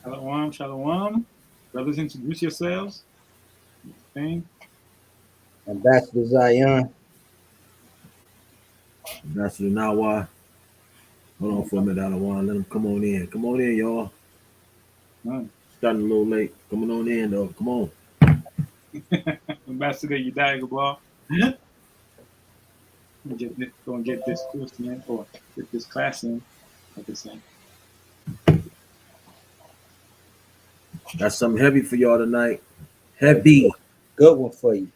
Shalawam, shalawam. Brothers, introduce yourselves. Thing. Ambassador Zion. Ambassador Nawa. Hold on for a minute. I don't want to let them come on in. Come on in, y'all. Starting a little late. Coming on in, though. Come on. Ambassador Yedaya Gabal. Gonna get this course in, or get this class in, like I said. Got something heavy for y'all tonight. Heavy. Good one for you.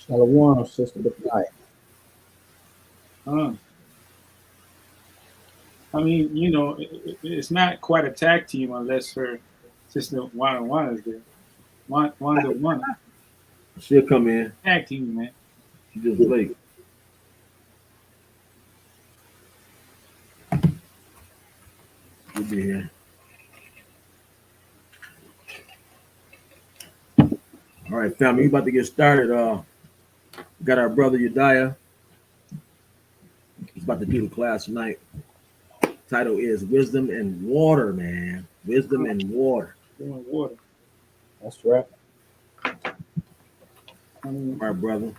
Shalawam, Sister Bethia. I mean, it's not quite a tag team unless her sister Wana is there. Wanda. She'll come in. Tag team, man. She just late. She'll be here. All right, family, we about to get started. We got our brother Yedaya. He's about to do the class tonight. Title is Wisdom and Water, man. Wisdom and Water. Water. That's right. All right, brother.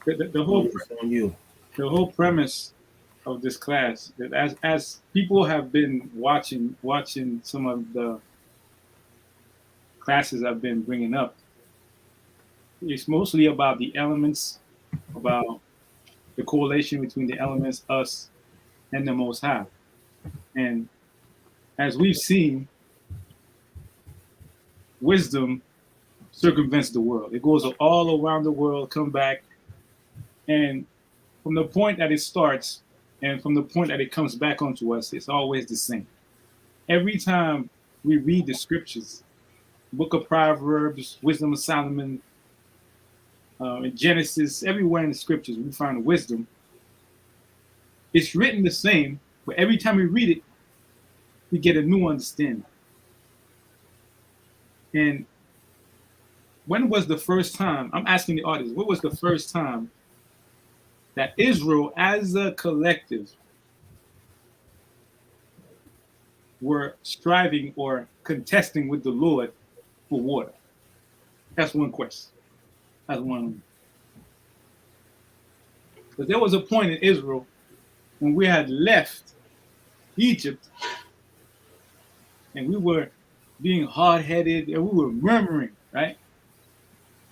The whole premise of this class, that as people have been watching some of the classes I've been bringing up, it's mostly about the elements, about the correlation between the elements, us, and the Most High. And as we've seen, wisdom circumvents the world. It goes all around the world, come back, and from the point that it starts and from the point that it comes back onto us, it's always the same. Every time we read the scriptures, Book of Proverbs, Wisdom of Solomon, in Genesis, everywhere in the scriptures we find wisdom. It's written the same, but every time we read it, we get a new understanding. And when was the first time, I'm asking the audience, what was the first time that Israel as a collective were striving or contesting with the Lord for water? That's one question. That's one. But there was a point in Israel when we had left Egypt and we were being hard-headed and we were murmuring, right?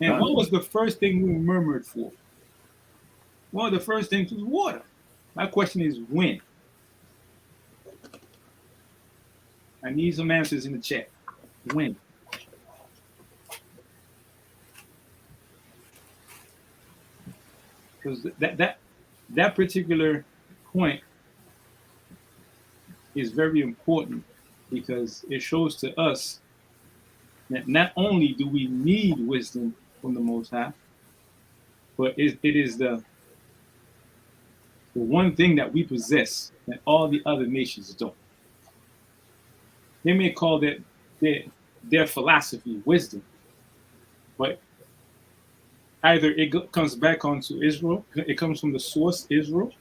And what was the first thing we murmured for? Well, the first thing was water. My question is when? I need some answers in the chat. When? Because that particular point is very important because it shows to us that not only do we need wisdom from the Most High, but it is the one thing that we possess that all the other nations don't. They may call that their philosophy wisdom, but either it comes back onto Israel, it comes from the source Israel,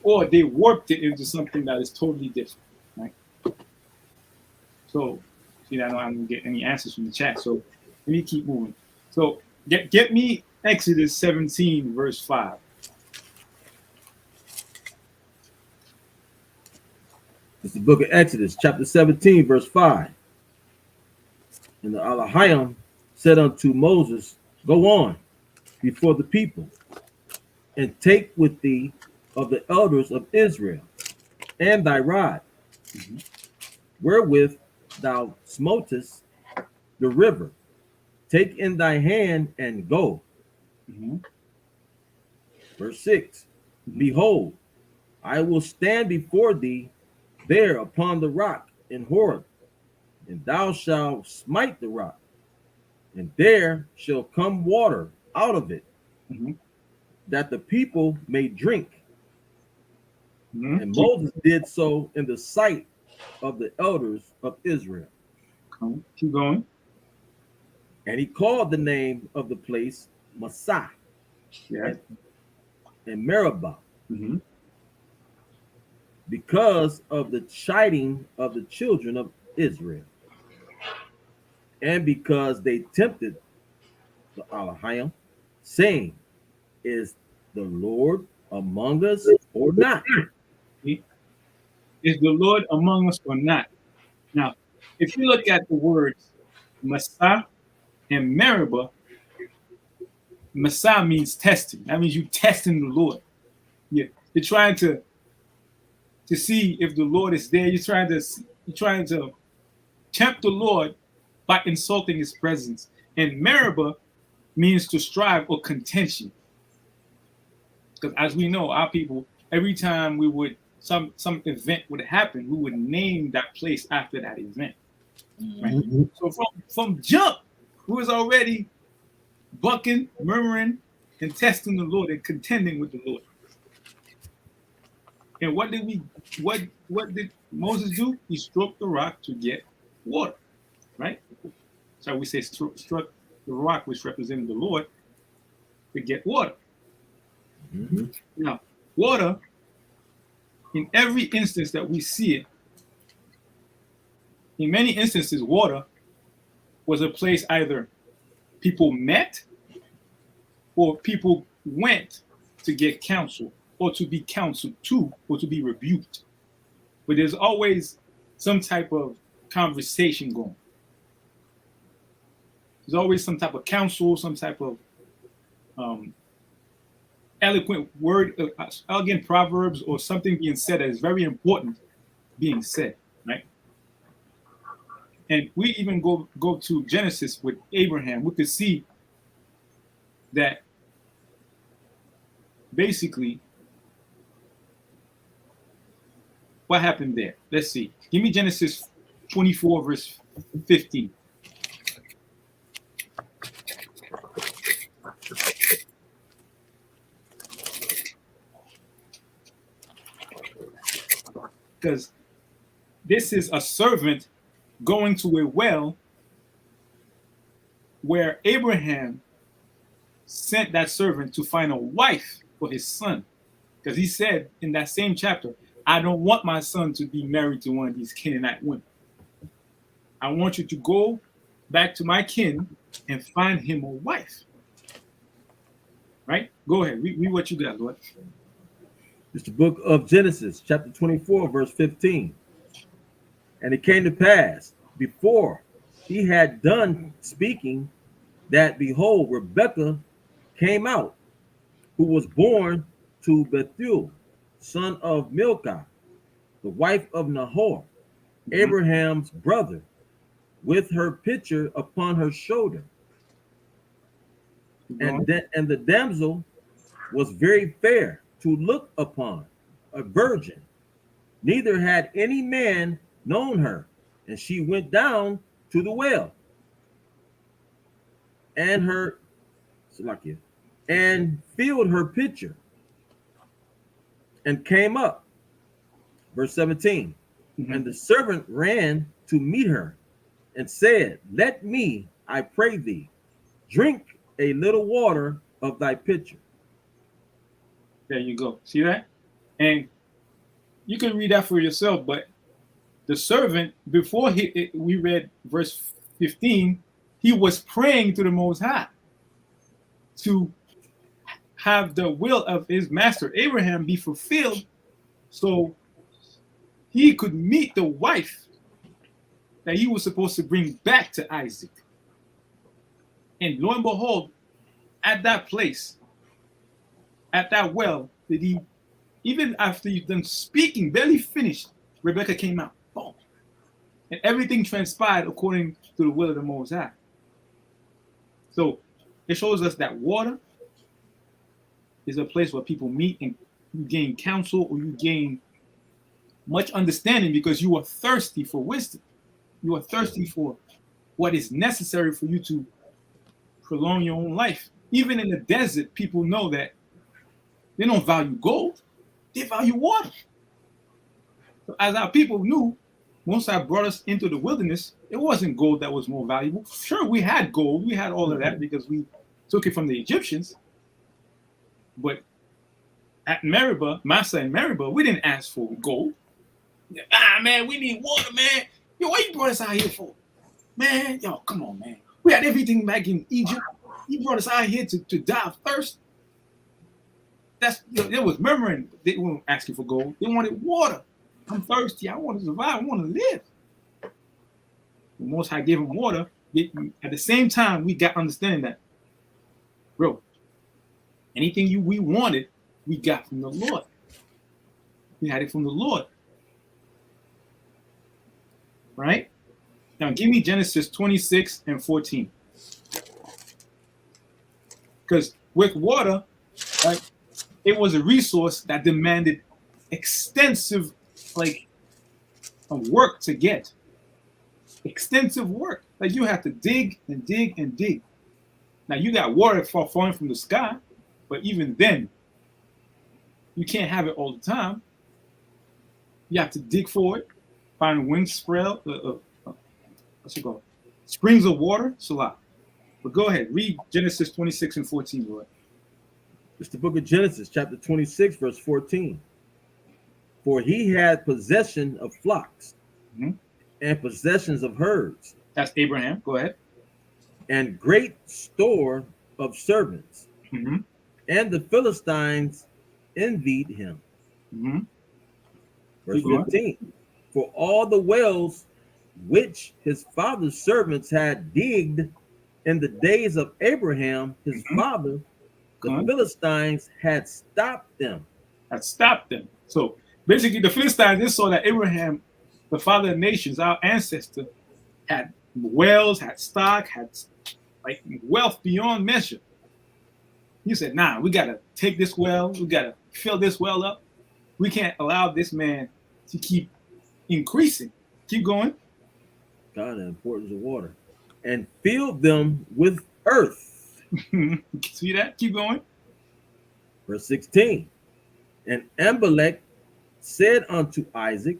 or they warped it into something that is totally different, right? So, see, I don't I'm gonna get any answers from the chat. So let me keep moving. So get me Exodus 17, verse 5. It's the book of Exodus, chapter 17, verse 5. And the Elohim said unto Moses, Go on before the people, and take with thee of the elders of Israel, and thy rod, wherewith thou smotest the river. Take in thy hand and go. Verse 6. Behold, I will stand before thee there upon the rock in Horeb, and thou shalt smite the rock, and there shall come water out of it, Mhm. that the people may drink. Mhm. And Moses did so in the sight of the elders of Israel. Keep going. And he called the name of the place Massah Yeah. and, and Meribah, Mm-hmm. because of the chiding of the children of Israel, and because they tempted the Elohim, saying, Is the Lord among us or not? Is the Lord among us or not? Now, if you look at the words Massah and Meribah, Massah means testing. That means you testing the Lord. You're trying to see if the Lord is there. You're trying to tempt the Lord by insulting His presence. And Meribah means to strive or contention. Because as we know, our people, every time we would some event would happen, we would name that place after that event. Right. Mhm. So from jump, we was already bucking, murmuring, and testing the Lord and contending with the Lord. And what did Moses do? He struck the rock to get water, right? So we say struck the rock, which represented the Lord, to get water. Mhm. Now, water, in every instance that we see it, in many instances, water was a place either people met or people went to get counsel or to be counseled to or to be rebuked. But there's always some type of conversation going. There's always some type of counsel, some type of um, eloquent word, elegant proverbs, or something being said that is very important being said, right? And we even go to Genesis with Abraham. We could see that basically what happened there. Let's see. Give me Genesis 24, verse 15. Because this is a servant going to a well where Abraham sent that servant to find a wife for his son. Because he said in that same chapter, I don't want my son to be married to one of these Canaanite women. I want you to go back to my kin and find him a wife. Right? Go ahead. Read what you got, Lord. It's the book of Genesis, chapter 24, verse 15. And it came to pass, before he had done speaking, that behold, Rebekah came out, who was born to Bethuel, son of Milcah, the wife of Nahor, Mhm. Abraham's brother, with her pitcher upon her shoulder. Keep And, going. and the damsel was very fair to look upon, a virgin, neither had any man known her. And she went down to the well, and her and filled her pitcher, and came up. Verse 17. Mhm. And the servant ran to meet her, and said, Let me, I pray thee, drink a little water of thy pitcher. There you go. See that? And you can read that for yourself, but the servant, before we read verse 15, he was praying to the Most High to have the will of his master Abraham be fulfilled so he could meet the wife that he was supposed to bring back to Isaac. And lo and behold, at that place, at that well, did he, even after he's done speaking, barely finished, Rebecca came out. Boom. And everything transpired according to the will of the Most High. So it shows us that water is a place where people meet and you gain counsel or you gain much understanding because you are thirsty for wisdom. You are thirsty for what is necessary for you to prolong your own life Even in the desert, people know that they don't value gold, they value water. So as our people knew, once I brought us into the wilderness, it wasn't gold that was more valuable. Sure, we had gold, we had all of that because we took it from the Egyptians. But at Meribah, Massa and Meribah, we didn't ask for gold. Man, we need water, man. Yo, what you brought us out here for? Man, yo, come on, man. We had everything back in Egypt. You brought us out here to die of thirst. They was murmuring. They weren't asking for gold. They wanted water. I'm thirsty. I want to survive. I want to live. The Most High gave them water. At the same time, we got understanding that, bro, anything we wanted, we got from the Lord. We had it from the Lord. Right? Now, give me Genesis 26 and 14. Because with water, right, it was a resource that demanded extensive work to get. Extensive work. Like you have to dig and dig and dig. Now you got water falling from the sky, but even then, you can't have it all the time. You have to dig for it, find wind spread, what's it called? Springs of water, Salah. But go ahead, read Genesis 26 and 14, Lord. It's the book of Genesis, chapter 26, verse 14. For he had possession of flocks and possessions of herds. That's Abraham. Go ahead. And great store of servants. And the Philistines envied him. Verse 15. For all the wells which his father's servants had digged in the days of Abraham, his father, the Philistines had stopped them. So basically, the Philistines, they saw that Abraham, the father of nations, our ancestor, had wells, had stock, had like wealth beyond measure. He said, nah, we got to take this well. We got to fill this well up. We can't allow this man to keep increasing. Keep going. God, the importance of water. And filled them with earth. See that? Keep going. Verse 16. And Abimelech said unto Isaac,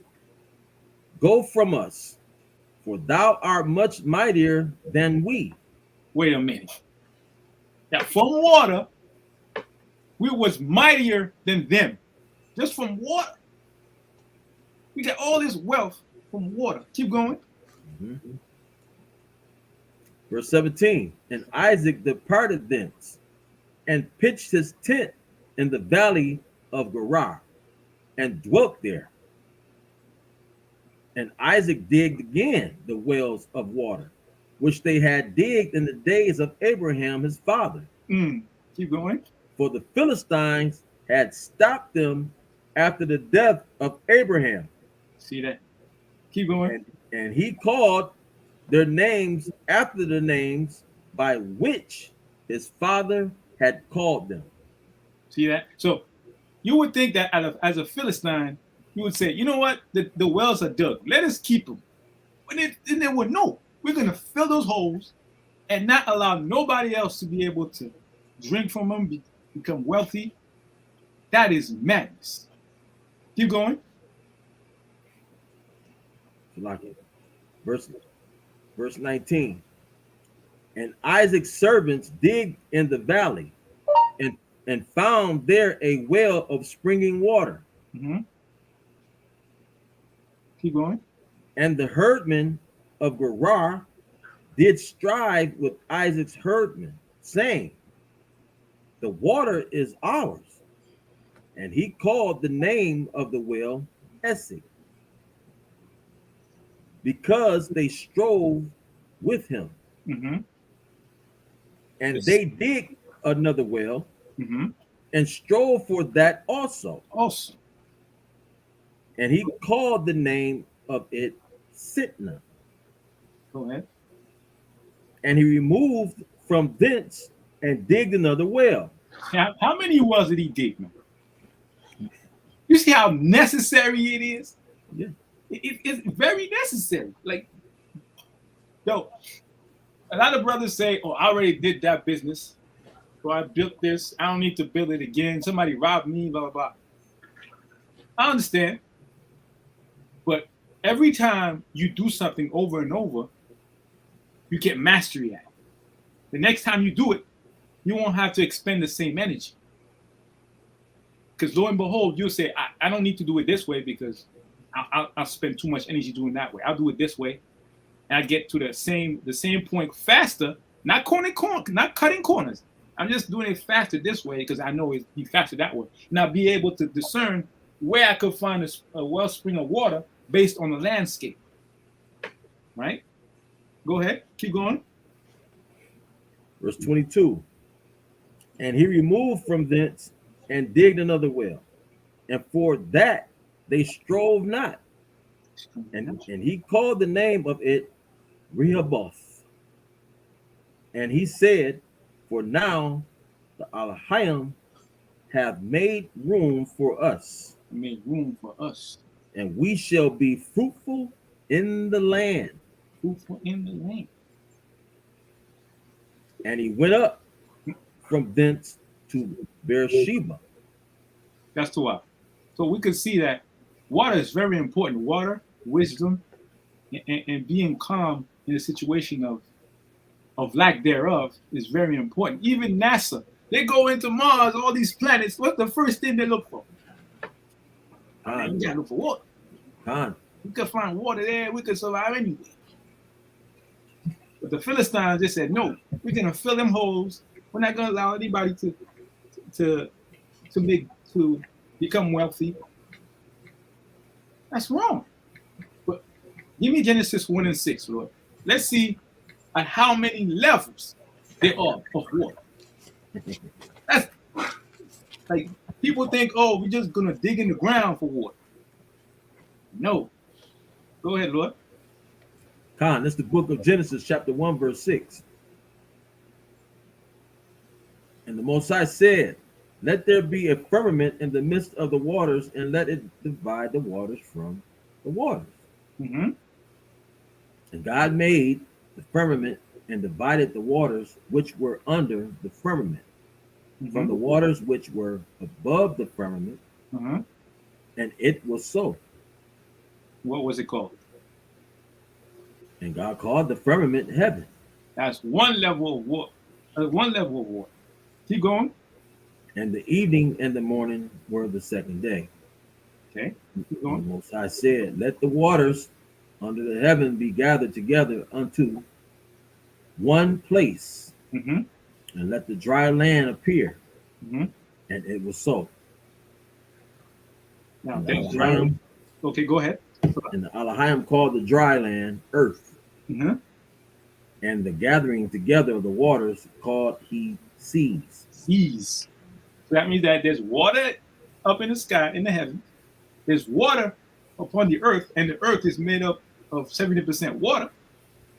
go from us, for thou art much mightier than we. Wait a minute. Now, from water, we was mightier than them. Just from water. We got all this wealth from water. Keep going. Verse 17. And Isaac departed thence and pitched his tent in the valley of Gerar and dwelt there. And Isaac digged again the wells of water, which they had digged in the days of Abraham his father. Keep going. For the Philistines had stopped them after the death of Abraham. See that? Keep going. And he called their names after the names by which his father had called them. See that? So you would think that as a Philistine, you would say, you know what? The wells are dug. Let us keep them. But then they would know. We're going to fill those holes and not allow nobody else to be able to drink from them, become wealthy. That is madness. Keep going. Verse 19. And Isaac's servants digged in the valley and found there a well of springing water. Keep going. And the herdmen of Gerar did strive with Isaac's herdmen, saying, the water is ours. And he called the name of the well A.O.C, because they strove with him. And they dig another well and strove for that also. And he called the name of it Sitnah. Go ahead. And he removed from thence and digged another well. How many wells did he dig, man? You see how necessary it is? Yeah. It's very necessary. Like, yo, a lot of brothers say, oh, I already did that business. So I built this. I don't need to build it again. Somebody robbed me, blah, blah, blah. I understand. But every time you do something over and over, you get mastery at it. The next time you do it, you won't have to expend the same energy. Because lo and behold, you'll say, I don't need to do it this way because I'll spend too much energy doing that way. I'll do it this way. And I get to the same point faster, not cutting corners. I'm just doing it faster this way because I know it'd be faster that way. And I'll be able to discern where I could find a wellspring of water based on the landscape. Right? Go ahead. Keep going. Verse 22. And he removed from thence and digged another well. And for that they strove not. And he called the name of it Rehoboth. And he said, for now the Elohim have made room for us. Made room for us. And we shall be fruitful in the land. Fruitful in the land. And he went up from thence to Beersheba. That's to us. So we could see that water is very important. Water, wisdom, and being calm in a situation of lack thereof is very important. Even NASA, they go into Mars, all these planets. What's the first thing they look for? You gotta look for water. We could find water there. We could survive anywhere. But the Philistines, they said, no, we're gonna fill them holes. We're not gonna allow anybody to become wealthy. That's wrong. But give me Genesis 1 and 6, Lord. Let's see at how many levels there are of water. That's like people think, oh, we're just gonna dig in the ground for water. No. Go ahead, Lord. That's the book of Genesis, chapter 1, verse 6. And the Most High said, let there be a firmament in the midst of the waters, and let it divide the waters from the waters. Mm-hmm. And God made the firmament and divided the waters which were under the firmament from the waters which were above the firmament. And it was so. What was it called? And God called the firmament heaven. That's one level of water. Keep going. And the evening and the morning were the second day. Okay. Keep And going. the Most High said, let the waters under the heaven be gathered together unto one place, and let the dry land appear. And it was so. Now, Okay, go ahead. And the Elohim called the dry land earth. And the gathering together of the waters called he seas. Seas. So that means that there's water up in the sky, in the heavens. There's water upon the earth, and the earth is made up of 70% water.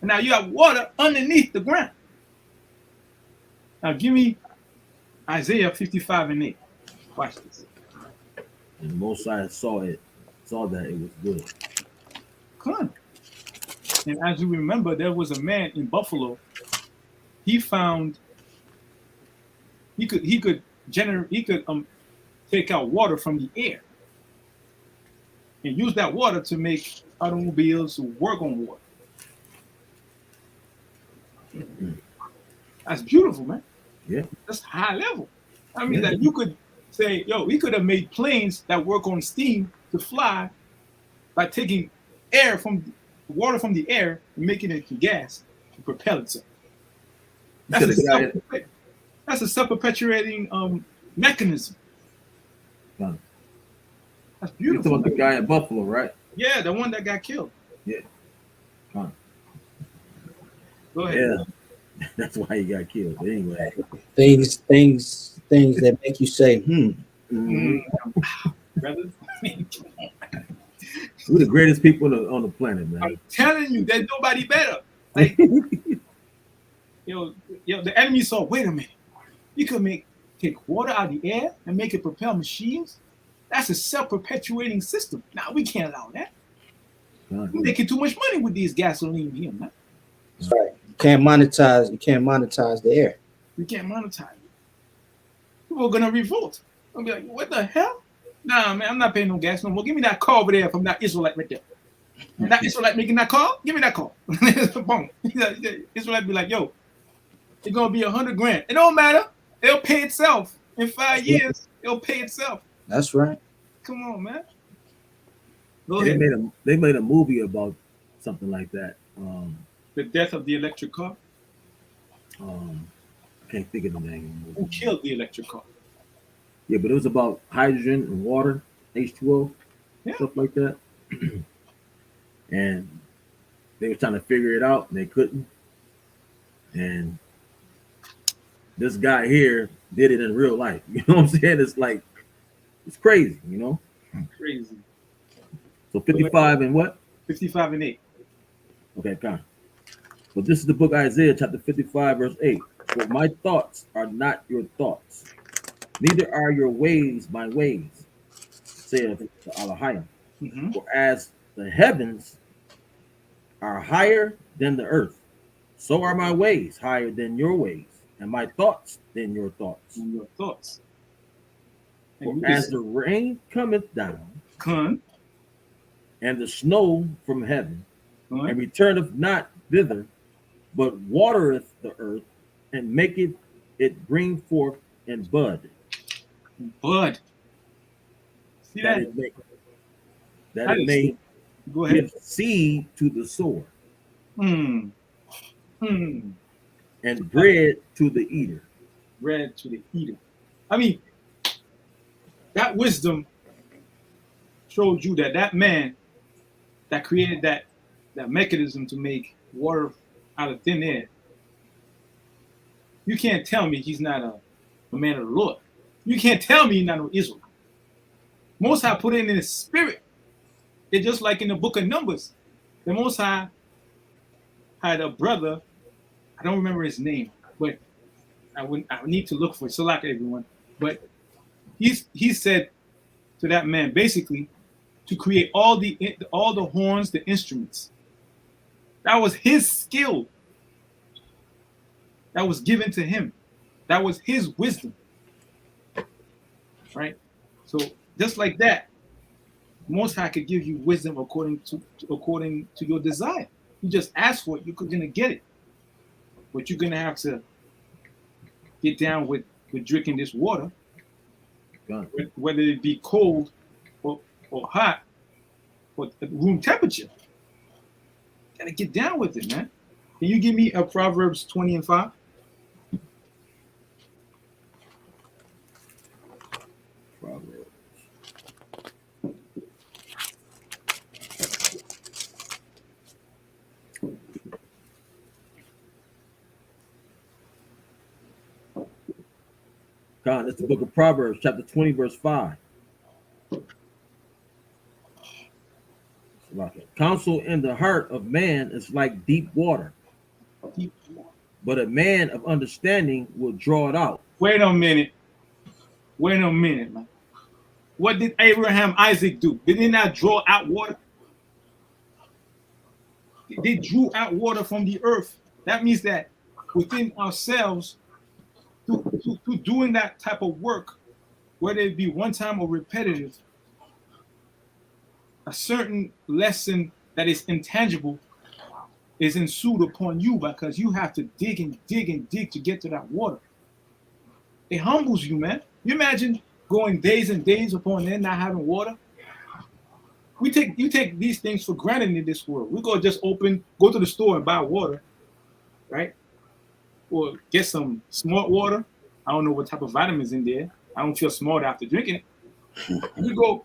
And now you have water underneath the ground. Now give me Isaiah 55 and 8. Watch this. And the Most High saw that it was good. Come on. And as you remember, there was a man in Buffalo. He found he could take out water from the air and use that water to make automobiles work on water. That's beautiful, man. Yeah. That's high level. I mean, that you could say, yo, we could have made planes that work on steam to fly by taking water from the air and making it into gas to propel itself. That's a self-perpetuating mechanism. That's beautiful. You're talking about the guy in Buffalo, right? Yeah, the one that got killed. Yeah. Go ahead. Yeah. That's why he got killed. But anyway. Things that make you say, Brother. We're the greatest people on the planet, man. I'm telling you, there's nobody better. Like, the enemy saw, wait a minute. You could take water out of the air and make it propel machines? That's a self-perpetuating system. Now we can't allow that. We're making too much money with these gasoline here, man. That's right. You can't monetize the air. We can't monetize it. People are gonna revolt. I'll be like, what the hell? Nah, man, I'm not paying no gas no more. Give me that car over there from that Israelite right there. And that Israelite making that call, give me that call. Boom. Israelite be like, yo, it's gonna be $100,000. It don't matter. It'll pay itself. In 5 years, it'll pay itself. That's right. Come on, man. Go They ahead. made a movie about something like that. The death of the electric car. I can't think of the name. Who killed the electric car? Yeah, but it was about hydrogen and water, H2O, Yeah. stuff like that. And they were trying to figure it out and they couldn't. And this guy here did it in real life. You know what I'm saying? It's like, it's crazy, you know? Crazy. So 55 and what? 55 and 8. Okay, kind of. But this is the book of Isaiah, chapter 55, verse 8. For my thoughts are not your thoughts, neither are your ways my ways, saith the Elohim. Mm-hmm. For as the heavens are higher than the earth, so are my ways higher than your ways, and my thoughts than your thoughts. And your thoughts. For as the rain cometh down, Con, and the snow from heaven, and con, returneth not thither, but watereth the earth, and maketh it bring forth and bud. bud. See that? That it may Go ahead. give seed to the sower, Hmm. and bread to the eater. Bread to the eater. I mean, that wisdom showed you that that man that created that mechanism to make water out of thin air, you can't tell me he's not a man of the Lord. You can't tell me he's not an Israel. Most High put it in his spirit. It's just like in the book of Numbers. The Most High had a brother, I don't remember his name, but I need to look for it. So like everyone. But he said to that man basically to create all the horns, the instruments. That was his skill. That was given to him. That was his wisdom. Right? So just like that, Most High could give you wisdom according to your desire. You just ask for it, you're gonna get it. But you're gonna have to get down with drinking this water, whether it be cold or hot or room temperature. Gotta get down with it, man. Can you give me a Proverbs 20 and 5? Proverbs. God, it's the book of Proverbs, chapter 20, verse 5. Counsel in the heart of man is like deep water, but a man of understanding will draw it out. Wait a minute, man. What did Abraham, Isaac do? Did they not draw out water? They drew out water from the earth. That means that within ourselves, through doing that type of work, whether it be one time or repetitive, a certain lesson that is intangible is ensued upon you because you have to dig and dig and dig to get to that water. It humbles you, man. You imagine going days and days upon end not having water? You take these things for granted in this world. We go to the store and buy water, right? Or get some smart water. I don't know what type of vitamins in there. I don't feel smart after drinking it. You go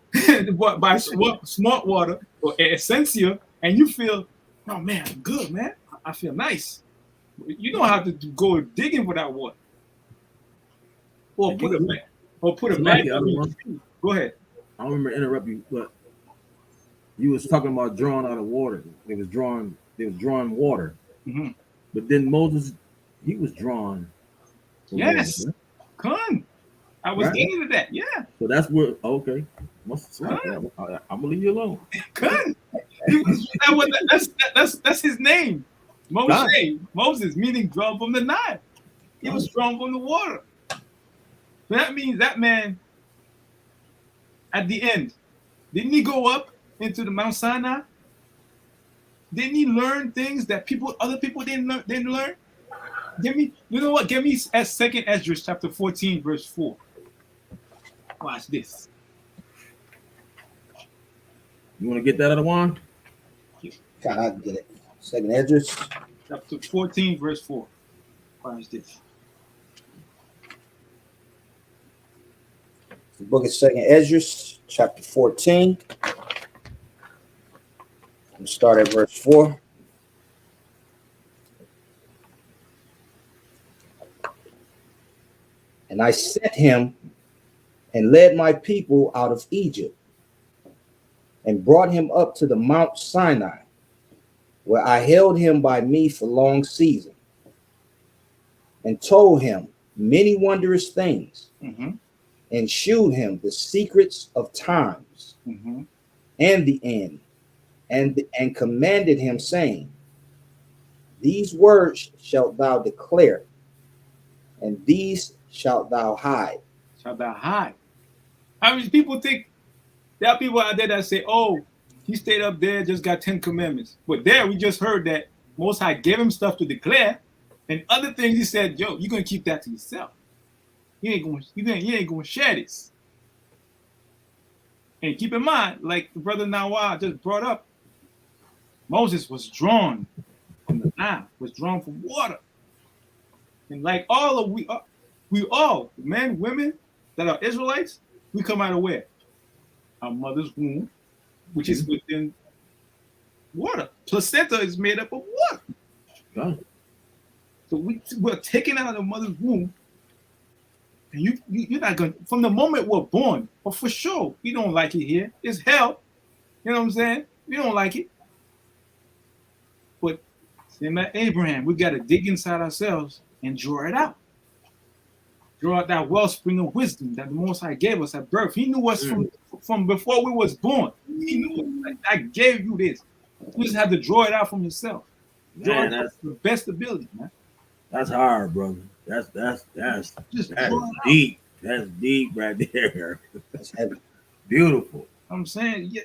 buy smart water or Essentia, and you feel, oh man, I'm good, man. I feel nice. You don't have to go digging for that water. Or put a bag. Go ahead. I don't remember interrupting you, but you was talking about drawing out of water. They was drawing water. Mm-hmm. But then Moses, he was drawn. Yes. Water, Come. I was getting to that. Yeah. So that's where okay. I'm gonna leave you alone. Come. That's his name. Moses, meaning drawn from the Nile. He was drawn from the water. But that means that man, at the end, didn't he go up into the Mount Sinai? Didn't he learn things that other people didn't learn? Give me, you know what? Give me Second Ezra chapter 14, verse 4. Watch this. You want to get that out of one? I get it. Second Esdras. Chapter 14, verse 4. Watch this. The book of Second Esdras, chapter 14. We'll start at verse 4. And I sent him and led my people out of Egypt and brought him up to the Mount Sinai, where I held him by me for long season and told him many wondrous things and shewed him the secrets of times and the end and commanded him, saying, these words shalt thou declare, and these shalt thou hide. Shalt thou hide. How many people think there are people out there that say, oh, he stayed up there, just got 10 commandments. But there we just heard that Most High gave him stuff to declare, and other things he said, yo, you're gonna keep that to yourself. You ain't gonna share this. And keep in mind, like the brother Nawar just brought up, Moses was drawn from the Nile, was drawn from water. And like we all, men, women that are Israelites, we come out of where? Our mother's womb, which is within water. Placenta is made up of water. Yeah. So we're taken out of the mother's womb. And you're not going to, from the moment we're born, but for sure, we don't like it here. It's hell. You know what I'm saying? We don't like it. But same like Abraham, we got to dig inside ourselves and draw it out. Draw out that wellspring of wisdom that the Most High gave us at birth. He knew us from before we was born. He knew us. Like, I gave you this. You just have to draw it out from yourself. Draw it out to the best ability, man. That's hard, brother. That's deep. That's deep right there. That's heavy. Beautiful. I'm saying, yeah.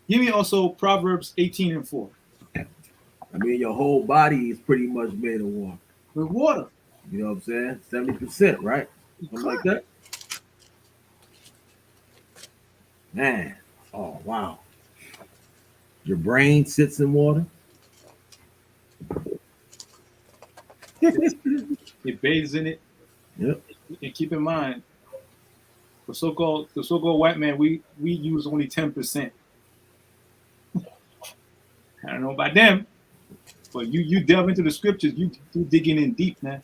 Give me also Proverbs 18 and 4. I mean, your whole body is pretty much made of water. With water. You know what I'm saying? 70%, right? Something like that. Man. Oh, wow. Your brain sits in water. It bathes in it. Yep. And keep in mind, the so-called white man, we use only 10%. I don't know about them, but you delve into the scriptures, you digging in deep, man.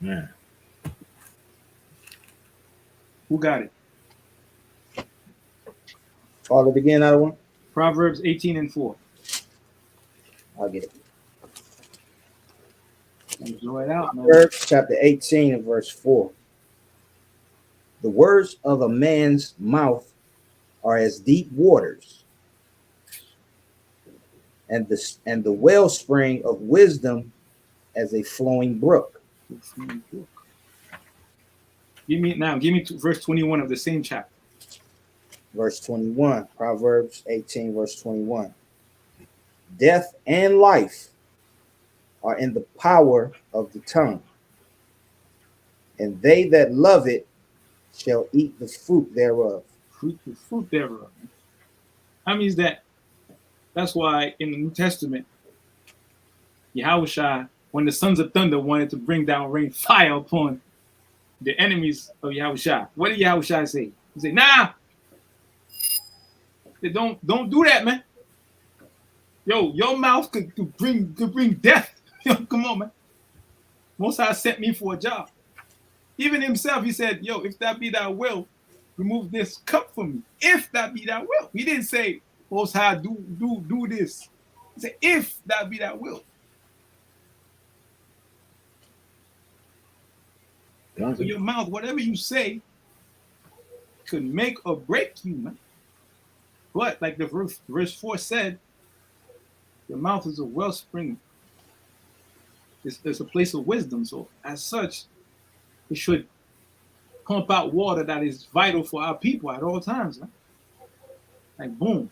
Yeah. Who got it? Father, begin out of one. Proverbs 18 and 4. I'll get it. Draw it out, man. Proverbs chapter 18 and verse 4. The words of a man's mouth are as deep waters, and the wellspring of wisdom as a flowing brook. Give me verse 21 of the same chapter. Verse 21, Proverbs 18, verse 21. Death and life are in the power of the tongue, and they that love it shall eat the fruit thereof. The fruit thereof. That means that's why in the New Testament, Yahushua, when the sons of thunder wanted to bring down rain fire upon the enemies of Yahushua, what did Yahushua say? He said, nah, don't do that, man. Yo, your mouth could bring death. Yo, come on, man. Most High sent me for a job. Even himself, he said, yo, if that be thy will, remove this cup from me. If that be thy will. He didn't say, Most High, do this. He said, if that be thy will. So your mouth, whatever you say, could make or break you, man. But like the verse 4 said, your mouth is a wellspring It's a place of wisdom. So as such, it should pump out water that is vital for our people at all times. Man. Like boom,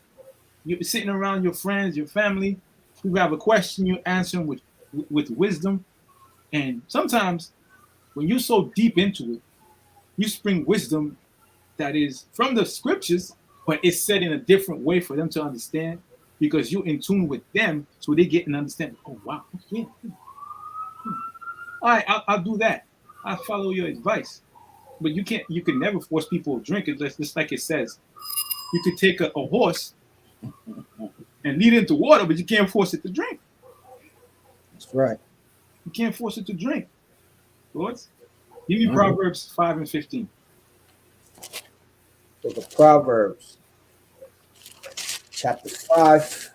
you're sitting around your friends, your family. You have a question, you answer them with wisdom. And sometimes when you're so deep into it, you spring wisdom that is from the scriptures, but it's said in a different way for them to understand because you're in tune with them, so they get and understand. Oh wow, yeah. All right, I'll do that. I'll follow your advice. But you can't. You can never force people to drink it. Just like it says, you could take a horse and lead it into water, but you can't force it to drink. That's right. You can't force it to drink. Lords, give me Proverbs 5:15. Book of Proverbs, chapter 5,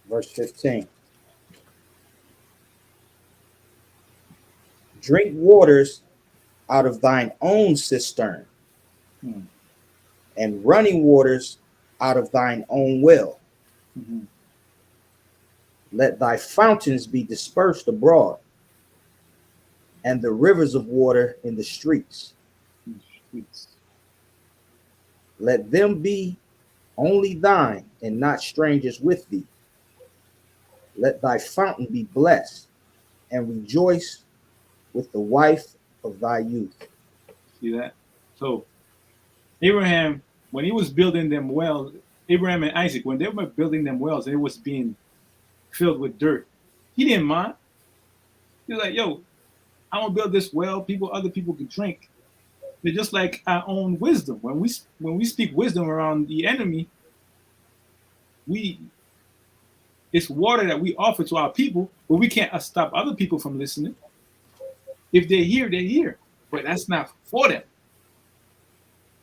verse 15. Drink waters out of thine own cistern, and running waters out of thine own well. Mm-hmm. Let thy fountains be dispersed abroad, and the rivers of water in the streets. Let them be only thine, and not strangers with thee. Let thy fountain be blessed, and rejoice with the wife of thy youth. See that? So Abraham, when he was building them wells, Abraham and Isaac, when they were building them wells, it was being filled with dirt. He didn't mind. He was like, yo, I want to build this well. Other people can drink. They're just like our own wisdom. When we speak wisdom around the enemy, it's water that we offer to our people, but we can't stop other people from listening. If they're here, they're here. But that's not for them.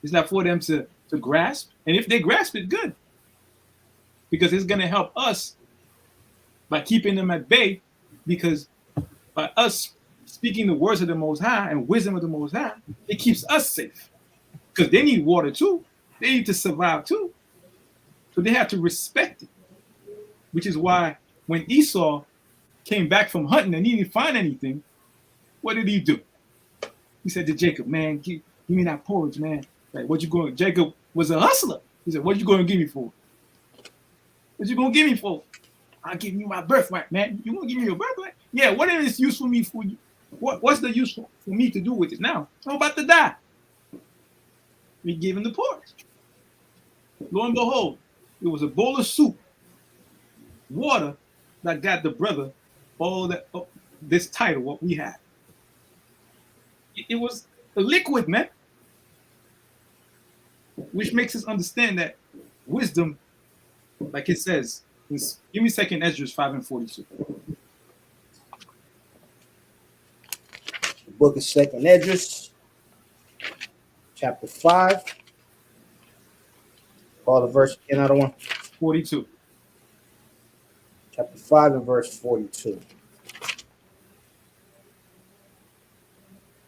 It's not for them to grasp. And if they grasp it, good. Because it's going to help us by keeping them at bay. Because by us speaking the words of the Most High and wisdom of the Most High, it keeps us safe. Because they need water too. They need to survive too. So they have to respect it. Which is why when Esau came back from hunting and he didn't find anything, what did he do? He said to Jacob, man, give me that porridge, man. Like, what you going? Jacob was a hustler. He said, what you going to give me for? What you going to give me for? I'll give you my birthright, man. You going to give me your birthright? Yeah, what is this use for me for you? What's the use for me to do with it now? I'm about to die. We gave him the porridge. Lo and behold, it was a bowl of soup, water that got the brother this title, what we have. It was a liquid, man. Which makes us understand that wisdom, like it says, give me 2nd Ezra 5:42. The book of 2nd Ezra, chapter 5. Call the verse again, I don't want. 42. Chapter 5 and verse 42.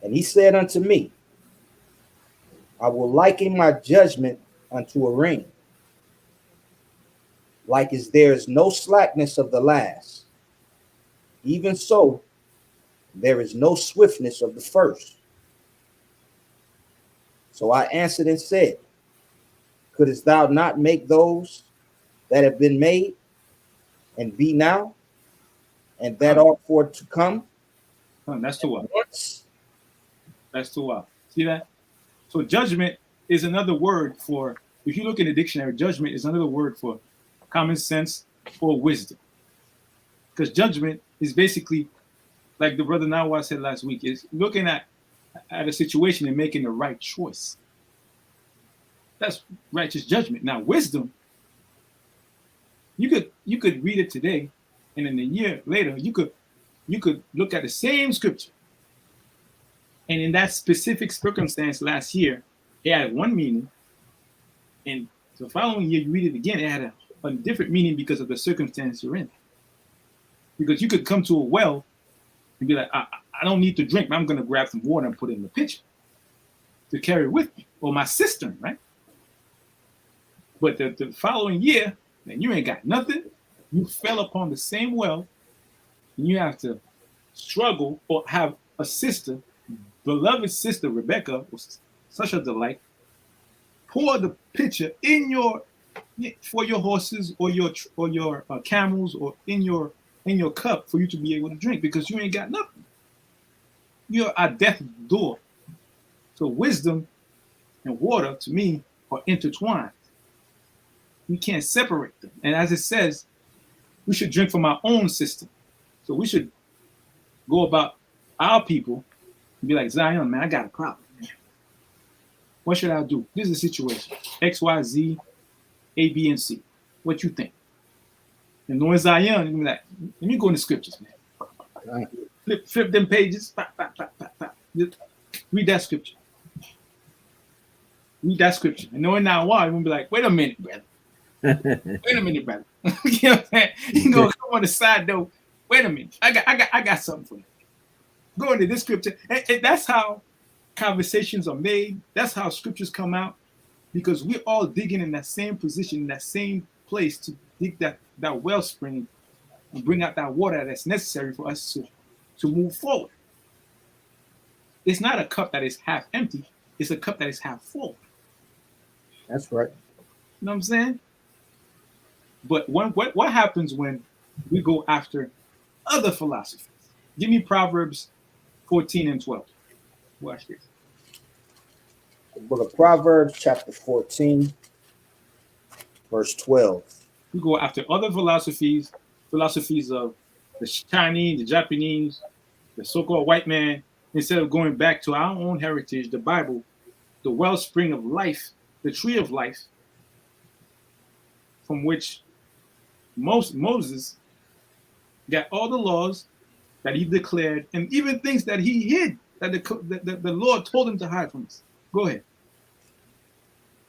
And he said unto me, I will liken my judgment unto a ring, like as there is no slackness of the last, even so there is no swiftness of the first. So I answered and said, couldst thou not make those that have been made, and be now, and that ought for to come? That's too wild. Once? That's too wild. See that? So judgment is another word for, if you look in the dictionary, judgment is another word for common sense or wisdom. Because judgment is basically, like the brother Nawa said last week, is looking at a situation and making the right choice. That's righteous judgment. Now, wisdom, you could read it today, and then a year later, you could look at the same scripture, and in that specific circumstance last year, it had one meaning, and the following year you read it again, it had a different meaning because of the circumstance you're in. Because you could come to a well and be like, I don't need to drink, but I'm going to grab some water and put it in the pitcher to carry with me, or my cistern, right? But the following year, man, you ain't got nothing. You fell upon the same well, and you have to struggle or have a sister, beloved sister Rebecca was such a delight. Pour the pitcher in your for your horses or your camels or in your cup for you to be able to drink because you ain't got nothing. You're at death's door. So wisdom and water to me are intertwined. We can't separate them. And as it says, we should drink from our own system. So we should go about our people and be like, Zion, man, I got a problem. What should I do? This is the situation. X, Y, Z, A, B, and C. What you think? And knowing Zion, you be like, let me go in the scriptures, man. Flip them pages. Read that scripture. Read that scripture. And knowing now why, you're gonna be like, wait a minute, brother. Wait a minute, brother. You know what I'm saying? You gonna come on the side though. Wait a minute. I got something for you. Go into this scripture. And that's how conversations are made. That's how scriptures come out. Because we're all digging in that same position, in that same place to dig that wellspring and bring out that water that's necessary for us to move forward. It's not a cup that is half empty. It's a cup that is half full. That's right. You know what I'm saying? But what happens when we go after other philosophies? Give me Proverbs 14 and 12. Watch this. The book of Proverbs, chapter 14, verse 12. We go after other philosophies of the Chinese, the Japanese, the so-called white man, instead of going back to our own heritage, the Bible, the wellspring of life, the tree of life, from which Moses got all the laws that he declared, and even things that he hid, that the Lord told him to hide from us. Go ahead.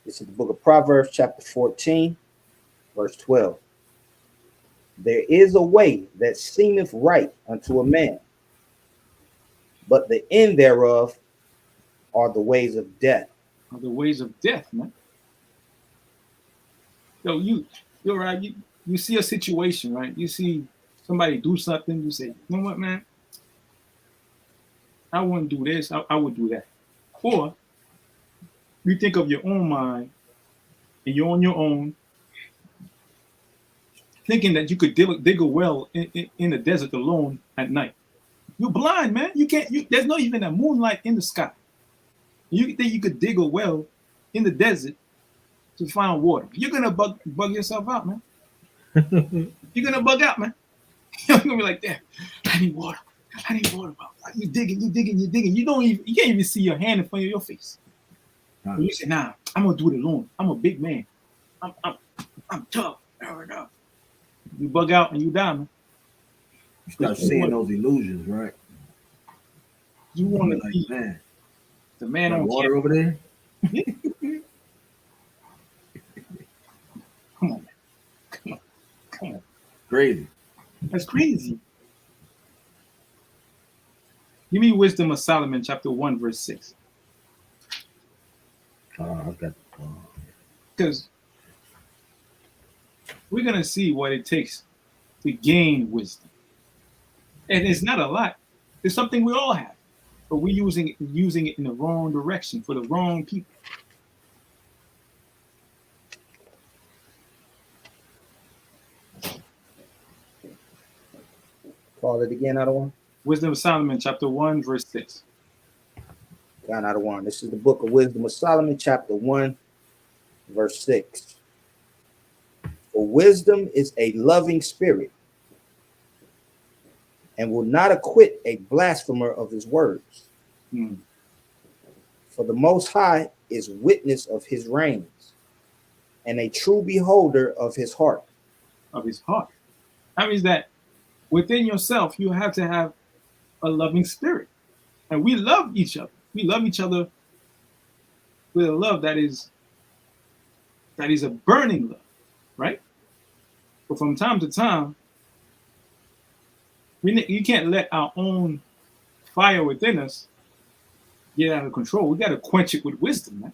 This is the book of Proverbs, chapter 14, verse 12. There is a way that seemeth right unto a man, but the end thereof are the ways of death. Are the ways of death, man. Yo, you're right. You see a situation, right? You see somebody do something, you say, you know what, man? I wouldn't do this, I would do that. Or you think of your own mind and you're on your own, thinking that you could dig a well in the desert alone at night. You're blind, man. You can't. There's not even a moonlight in the sky. You think you could dig a well in the desert to find water? You're gonna bug yourself out, man. You're gonna bug out, man. You're gonna be like, damn, I need water. I need water. You digging. You can't even see your hand in front of your face. But you say, nah, I'm gonna do it alone. I'm a big man. I'm tough. You bug out and you die, man. You start seeing those illusions, right? You want to like, be man, the man on water over there. Come on, man. Come on. Crazy. That's crazy. Give me Wisdom of Solomon, chapter 1, verse 6. I've got. Because we're going to see what it takes to gain wisdom. And it's not a lot. It's something we all have. But we're using it in the wrong direction for the wrong people. Call it again, out of one. Wisdom of Solomon, chapter 1, verse 6. Gone out of one. This is the book of Wisdom of Solomon, chapter 1, verse 6. For wisdom is a loving spirit, and will not acquit a blasphemer of his words. For the Most High is witness of his reigns, and a true beholder of his heart. Of his heart. That means that within yourself, you have to have a loving spirit. And we love each other. We love each other with a love that is a burning love, right? But from time to time, you can't let our own fire within us get out of control. We got to quench it with wisdom, man.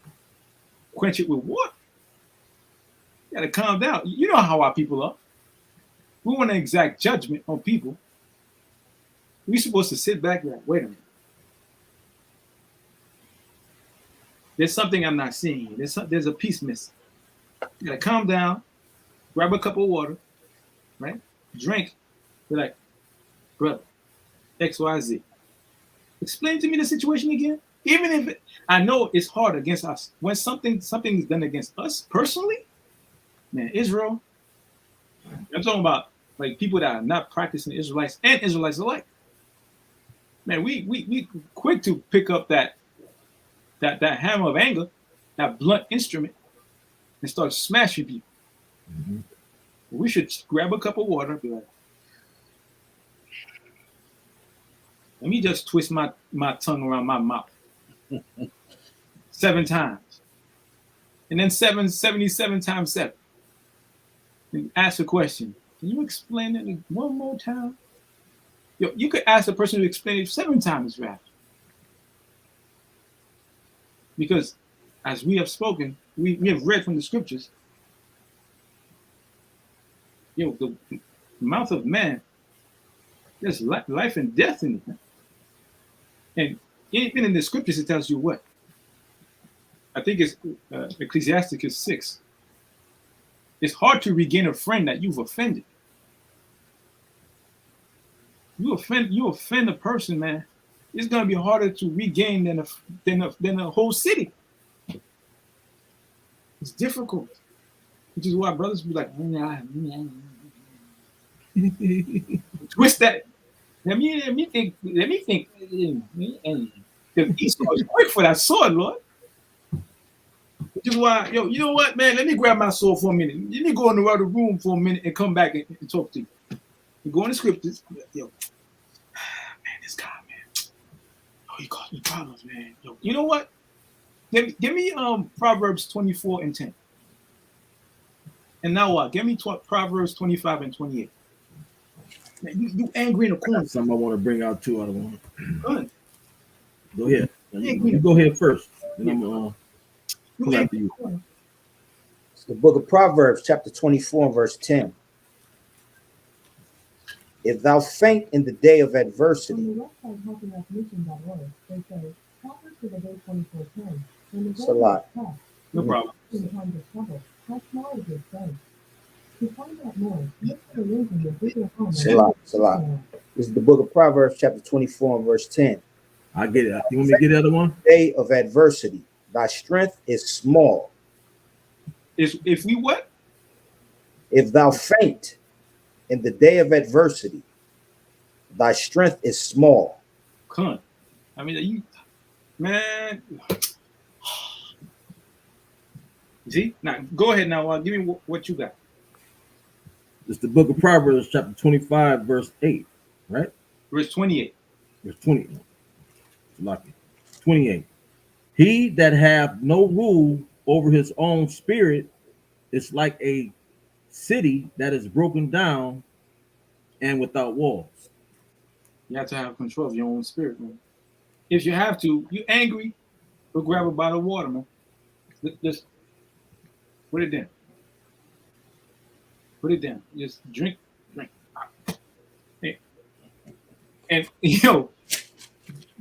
Quench it with what? You got to calm down. You know how our people are. We want to exact judgment on people. We're supposed to sit back and like, wait a minute. There's something I'm not seeing. There's a piece missing. You gotta calm down, grab a cup of water, right? Drink. Be like, brother, XYZ. Explain to me the situation again. Even if I know it's hard against us. When something is done against us personally, man, Israel, I'm talking about like people that are not practicing Israelites and Israelites alike. Man, we quick to pick up that hammer of anger, that blunt instrument, and start smashing people. Mhm. We should grab a cup of water and be like, let me just twist my tongue around my mouth 7 times. And then 77 times 7. And ask a question. Can you explain it one more time? Yo, you could ask the person to explain it 7 times faster. Because as we have spoken, we have read from the scriptures, the mouth of man, there's life and death in it. Man. And even in the scriptures, it tells you what? I think it's Ecclesiasticus 6. It's hard to regain a friend that you've offended. You offend a person, man. It's gonna be harder to regain than a whole city. It's difficult, which is why brothers be like, twist that. Let me think. Because Esau is quick for that sword, Lord. Which is why, you know what, man? Let me grab my sword for a minute. Let me go in the other room for a minute and come back and talk to you. You go in the scriptures, yo, man, this guy, man. Oh, he caused me problems, man. Yo, you know what? Give me Proverbs 24 and 10. And now what? Give me Proverbs 25 and 28. Man, you angry in the corner. Something I want to bring out too. I don't want. Good. Go ahead. You go ahead first. And I'm come after you. It's the book of Proverbs, chapter 24, and verse 10. If thou faint in the day of adversity, it's a lot. No problem. It's a lot. It's a lot. This is the book of Proverbs, chapter 24, and verse 10. I get it. You want me to get the other one? Day of adversity, thy strength is small. If we what? If thou faint in the day of adversity, thy strength is small. Come. I mean, you, man. See? Now, go ahead now. Give me what you got. It's the book of Proverbs, chapter 25, verse 8, right? Verse 28. Verse 20. Lucky. 28. He that hath no rule over his own spirit is like a city that is broken down and without walls. You have to have control of your own spirit, man. If you have to, you angry, go grab a bottle of water, man. Just put it down. Put it down. Just drink. And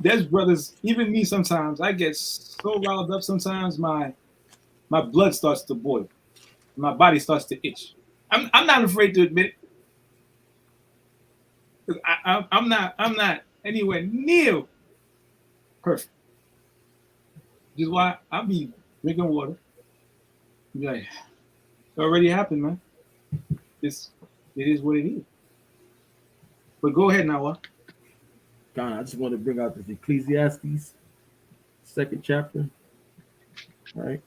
there's brothers, even me sometimes, I get so riled up sometimes my blood starts to boil. My body starts to itch. I'm not afraid to admit it. I'm not anywhere near perfect. Which is why I'll be drinking water. Be like, it already happened, man. It is what it is. But go ahead now, what? I just want to bring out this Ecclesiastes, 2nd chapter. All right.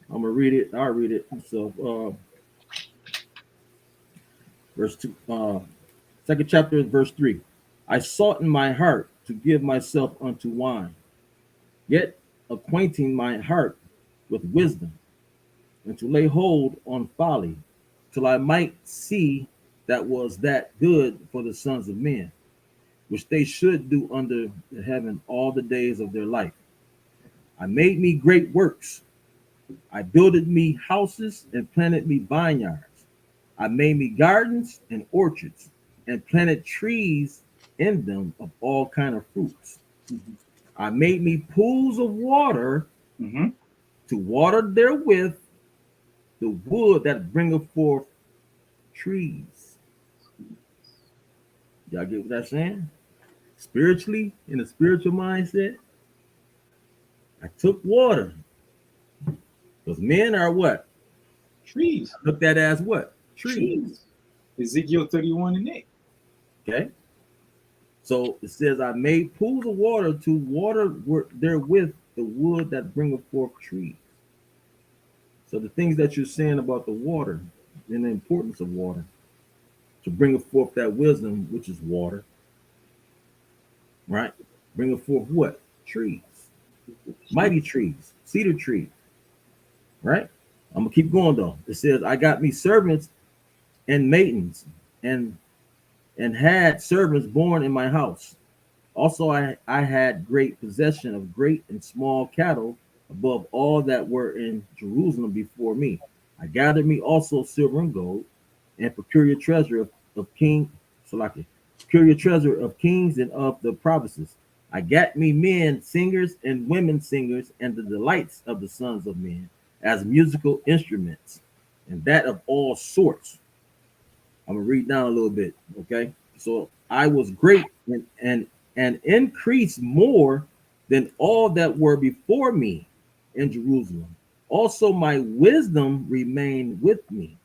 I'm gonna read it. I'll read it. So verse 2, 2nd chapter, verse 3. I sought in my heart to give myself unto wine, yet acquainting my heart with wisdom, and to lay hold on folly, till I might see that was that good for the sons of men, which they should do under the heaven all the days of their life. I made me great works. I builded me houses and planted me vineyards. I made me gardens and orchards and planted trees in them of all kind of fruits. Mhm. I made me pools of water Mhm. to water therewith the wood that bringeth forth trees. Y'all get what that's saying? Spiritually, in a spiritual mindset, I took water. Because men are what? Trees. I looked at as what? Trees. Trees. Ezekiel 31 and 8. Okay. So it says, I made pools of water to water therewith the wood that bringeth forth trees. So the things that you're saying about the water and the importance of water to bring forth that wisdom, which is water, right? Bring forth what? Trees, mighty trees, cedar trees, right? I'm gonna keep going though. It says, I got me servants and maidens, and had servants born in my house. Also, I had great possession of great and small cattle above all that were in Jerusalem before me. I gathered me also silver and gold, and peculiar treasure of king, Salaki, peculiar treasure of kings and of the provinces. I got me men singers and women singers, and the delights of the sons of men as musical instruments, and that of all sorts. I'm gonna read down a little bit, okay? So I was great and increased more than all that were before me in Jerusalem. Also, my wisdom remained with me,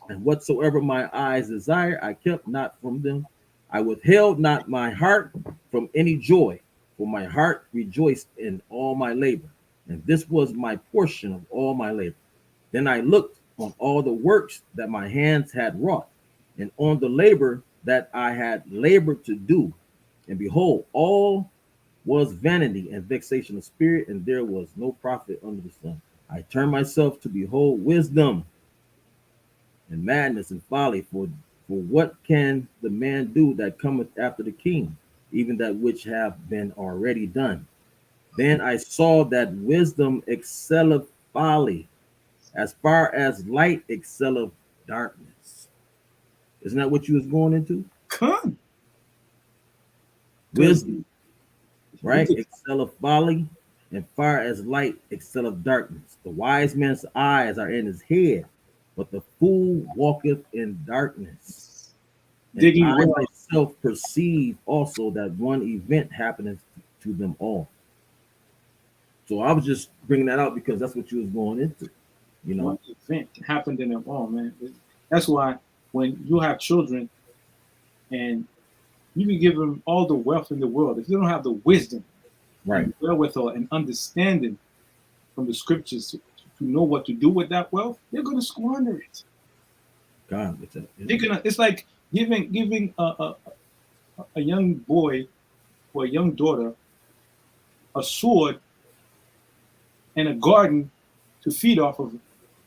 and whatsoever my eyes desire, I kept not from them. I withheld not my heart from any joy, for my heart rejoiced in all my labor, and this was my portion of all my labor. Then I looked on all the works that my hands had wrought, and on the labor that I had labored to do. And behold, all was vanity and vexation of spirit, and there was no profit under the sun. I turned myself to behold wisdom and madness and folly, for what can the man do that cometh after the king, even that which have been already done? Then I saw that wisdom excelleth folly, as far as light excelleth darkness. Isn't that what you was going into? Come. Because Wisdom, right? Excelleth folly, and far as light excelleth darkness. The wise man's eyes are in his head, but the fool walketh in darkness. And digging I well. myself perceive also that one event happeneth to them all. So I was just bringing that out because that's what you was going into, you know. One event happened in them all, man. That's why when you have children and you can give them all the wealth in the world, if you don't have the wisdom Right. and wherewithal and understanding from the scriptures to know what to do with that wealth, they're going to squander it. God, what's that? They're gonna. It's like giving a young boy or a young daughter a sword and a garden to feed off of,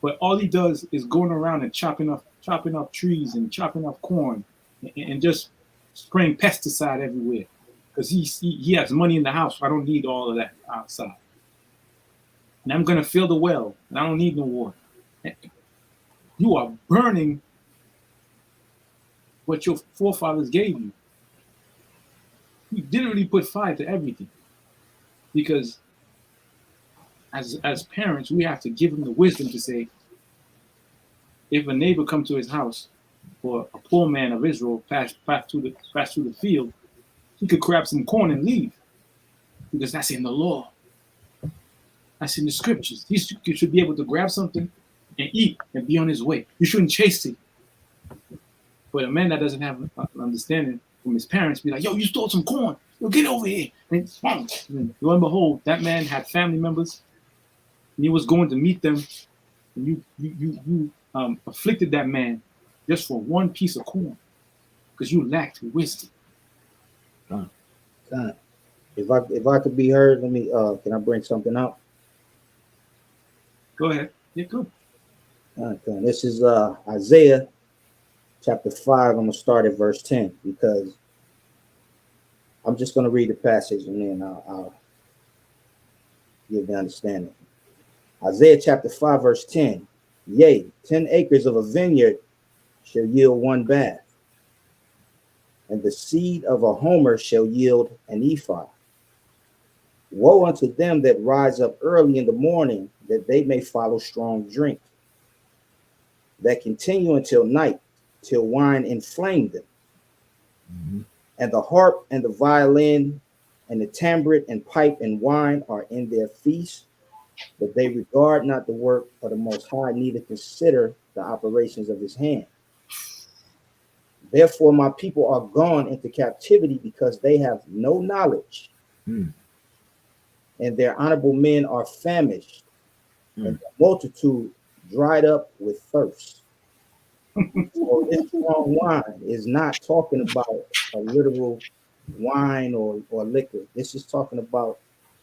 but all he does is going around and chopping up trees and chopping up corn and just spraying pesticide everywhere because he has money in the house. So I don't need all of that outside, and I'm gonna fill the well, and I don't need no water. You are burning what your forefathers gave you. You literally put fire to everything because as parents, we have to give them the wisdom to say, if a neighbor come to his house or a poor man of Israel pass through the field, he could grab some corn and leave because that's in the law. That's in the scriptures. He should be able to grab something and eat and be on his way. You shouldn't chase it. But a man that doesn't have an understanding from his parents be like, yo, you stole some corn. Yo, get over here. And lo and behold, that man had family members and he was going to meet them, and you afflicted that man just for one piece of corn because you lacked wisdom. God. God. If I could be heard, let me can I bring something out? Go ahead. Yeah, good. Okay. This is Isaiah chapter 5. I'm gonna start at verse 10 because I'm just gonna read the passage and then I'll give the understanding. Isaiah chapter 5, verse 10. Yea, 10 acres of a vineyard shall yield one bath, and the seed of a homer shall yield an ephah. Woe unto them that rise up early in the morning, that they may follow strong drink, that continue until night, till wine inflame them. Mm-hmm. And the harp and the violin and the tambourine and pipe and wine are in their feast, but they regard not the work of the Most High, neither consider the operations of his hand. Therefore, my people are gone into captivity because they have no knowledge, and their honorable men are famished, and the multitude dried up with thirst. So this strong wine is not talking about a literal wine or liquor. This is talking about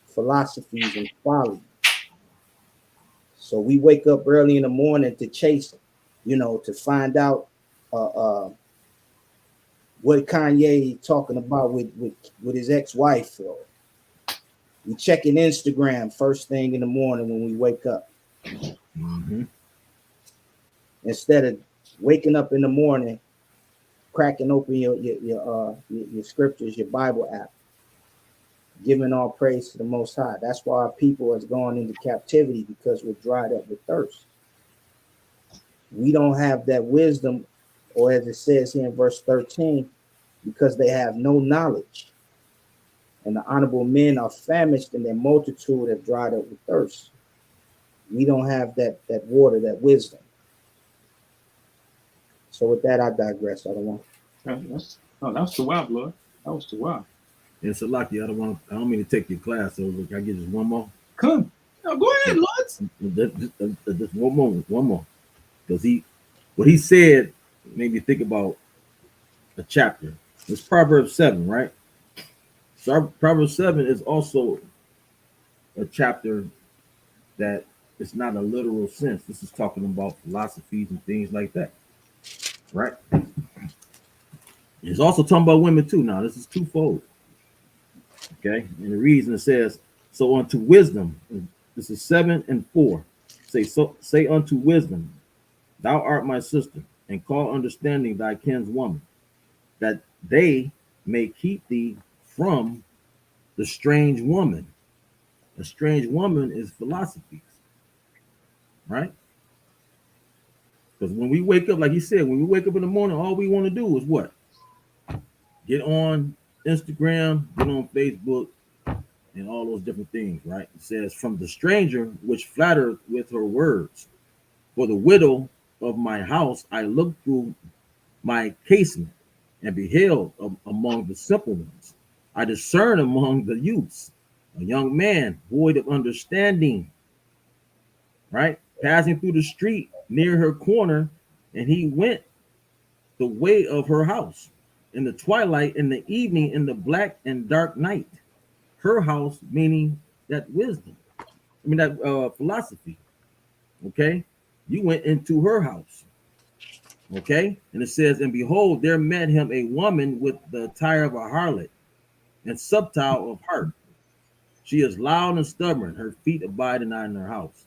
philosophies and folly. So we wake up early in the morning to chase, to find out what Kanye talking about with his ex-wife. Or we checking Instagram first thing in the morning when we wake up. Mm-hmm. Instead of waking up in the morning, cracking open your scriptures, your Bible app, giving all praise to the Most High. That's why our people has gone into captivity, because we're dried up with thirst. We don't have that wisdom, or as it says here in verse 13, because they have no knowledge. And the honorable men are famished, and their multitude have dried up with thirst. We don't have that water, that wisdom. So with that, I digress. I don't want. That was too wild, Lord. That was too wild. And so, lucky, I don't mean to take your class over. Can I get just one more? Come. No, go ahead, Lord. Just one more. Because what he said made me think about a chapter. It's Proverbs 7, right? So Proverbs 7 is also a chapter that it's not a literal sense. This is talking about philosophies and things like that, right? It's also talking about women too. Now, this is twofold. Okay, and the reason it says, so unto wisdom, this is 7 and 4. Say unto wisdom, thou art my sister, and call understanding thy kinswoman, that they may keep thee from the strange woman. A strange woman is philosophies, right? Because when we wake up, like you said, when we wake up in the morning, all we want to do is what? Get on Instagram, get on Facebook, and all those different things, right? It says, from the stranger which flattereth with her words, for the widow of my house I looked through my casement and beheld among the simple ones. I discern among the youths a young man void of understanding, right? Passing through the street near her corner, and he went the way of her house in the twilight, in the evening, in the black and dark night. Her house, meaning that wisdom, that philosophy. Okay, you went into her house. Okay, and it says, and behold, there met him a woman with the attire of a harlot and subtile of heart. She is loud and stubborn, her feet abide not in her house.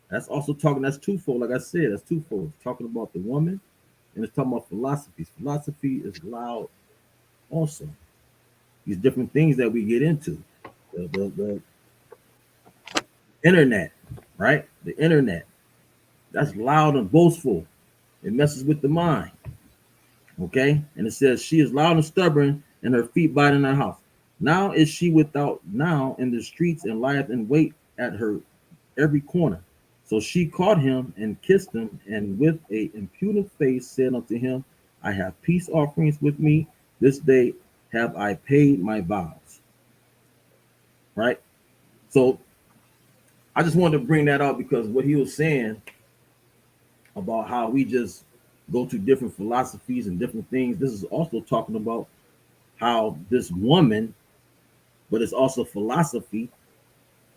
That's also talking, that's twofold. Like I said, that's twofold. It's talking about the woman, and it's talking about philosophies. Philosophy is loud also. These different things that we get into. The internet, right? The internet. That's loud and boastful. It messes with the mind. Okay? And it says, she is loud and stubborn, and her feet bite in her house. Now is she without now in the streets, and lieth in wait at her every corner. So she caught him and kissed him, and with a impudent face said unto him, I have peace offerings with me. This day have I paid my vows. Right? So I just wanted to bring that up, because what he was saying about how we just go to different philosophies and different things, this is also talking about how this woman, but it's also philosophy,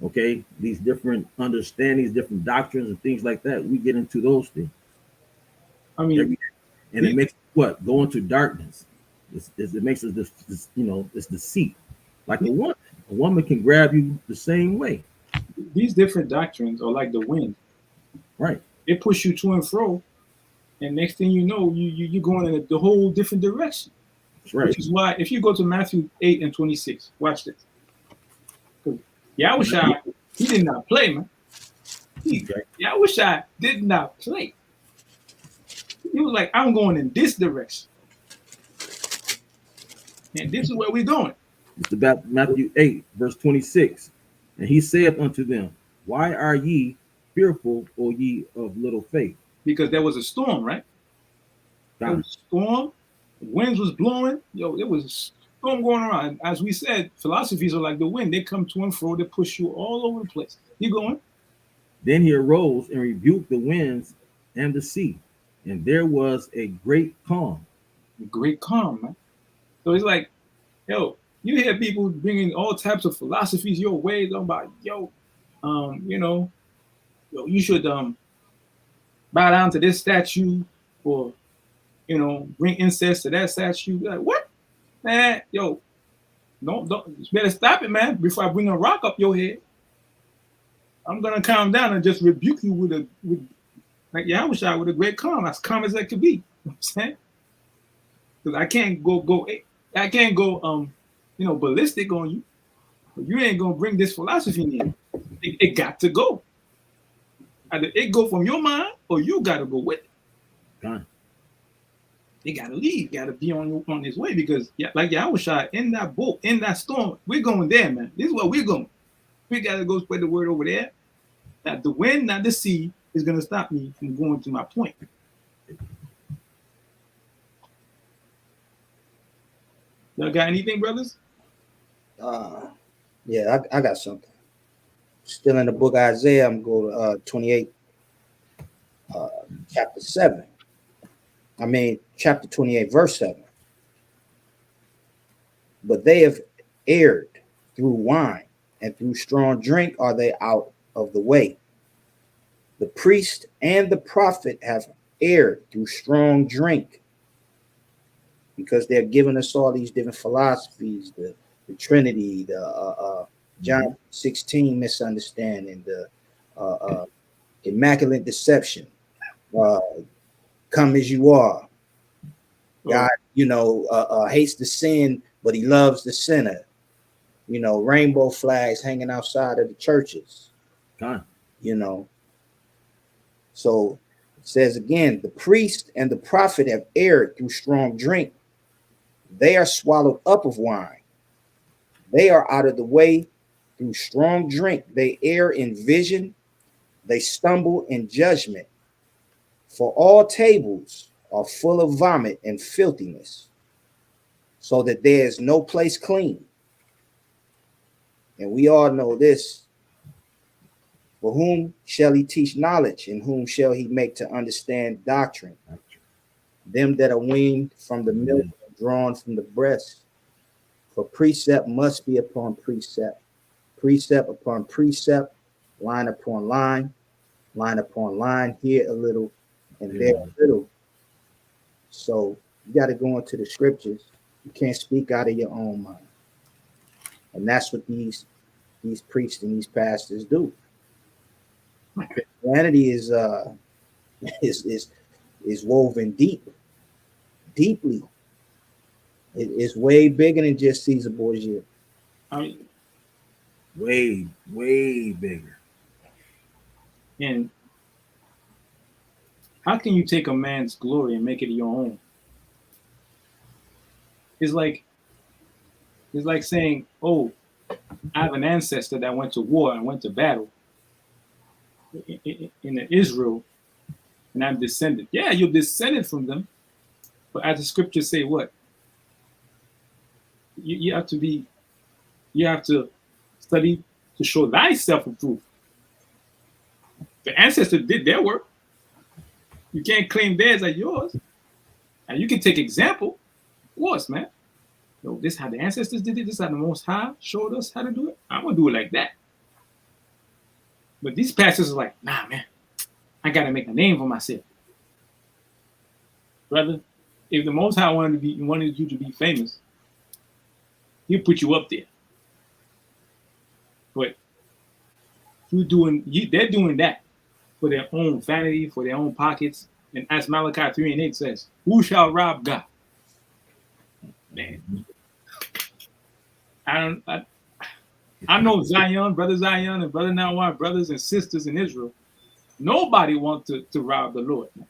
okay? These different understandings, different doctrines and things like that, we get into those things. I mean, and it makes what? Go into darkness. It makes us this, it's deceit. Like a woman can grab you the same way. These different doctrines are like the wind. Right. It pushes you to and fro, and next thing you know, you're going in the whole different direction. That's right. Which is why, if you go to Matthew 8 and 26, watch this. Yahushua, he did not play, man. Yahushua did not play. He was like, I'm going in this direction. And this is where we're going. It's about Matthew 8, verse 26. And he saith unto them, why are ye fearful, O ye of little faith? Because there was a storm, right? There was a storm. Winds was blowing. Yo, there was a storm going around. As we said, philosophies are like the wind. They come to and fro. They push you all over the place. You going? Then he arose and rebuked the winds and the sea. And there was a great calm. A great calm, man. So it's like, yo, you hear people bringing all types of philosophies your way, talking about, you know, you should bow down to this statue, or, you know, bring incense to that statue. Like, what? Man, yo, don't, you better stop it, man, before I bring a rock up your head. I'm gonna calm down and just rebuke you with like Yahushua with a great calm, as calm as that could be. You know what I'm saying? Because I can't go ballistic on you. But you ain't gonna bring this philosophy in. It got to go. Either it go from your mind or you gotta go with it. Done. It gotta leave, gotta be on his way, because like Yahushua in that boat, in that storm, we're going there, man. This is where we're going. We gotta go spread the word over there. That the wind, not the sea, is gonna stop me from going to my point. Y'all got anything, brothers? Yeah, I got something. Still in the book of Isaiah, I'm going to 28, chapter 7. Chapter 28, verse 7. But they have erred through wine, and through strong drink are they out of the way. The priest and the prophet have erred through strong drink, because they're giving us all these different philosophies, the Trinity, the John 16 misunderstanding, the immaculate deception, come as you are. God, hates the sin, but he loves the sinner. Rainbow flags hanging outside of the churches. So it says again, the priest and the prophet have erred through strong drink. They are swallowed up of wine. They are out of the way through strong drink. They err in vision. They stumble in judgment. For all tables are full of vomit and filthiness, so that there is no place clean. And we all know this. For whom shall he teach knowledge, and whom shall he make to understand doctrine? Them that are weaned from the milk, drawn from the breast. For precept must be upon precept, precept upon precept, line upon line upon line, here a little and there a little. So you got to go into the scriptures. You can't speak out of your own mind. And that's what these priests and these pastors do. Christianity is woven deeply. It is way bigger than just Caesar Borgia. I mean, way bigger. And how can you take a man's glory and make it your own? It's like saying, oh, I have an ancestor that went to war and went to battle in Israel, and I'm descended. Yeah, you're descended from them, but as the scriptures say, what? You have to study to show thyself approved. The ancestors did their work. You can't claim theirs as yours. And you can take example. Of course, man. Yo, this is how the ancestors did it. This is how the Most High showed us how to do it. I'm going to do it like that. But these pastors are like, nah, man. I got to make a name for myself. Brother, if the Most High wanted you to be famous, he'll put you up there. But they're doing that for their own vanity, for their own pockets. And as Malachi 3:8 says, who shall rob God? Man, I don't. I know Zion, brother Zion, and brother Nawar, brothers and sisters in Israel. Nobody wants to rob the Lord. Man.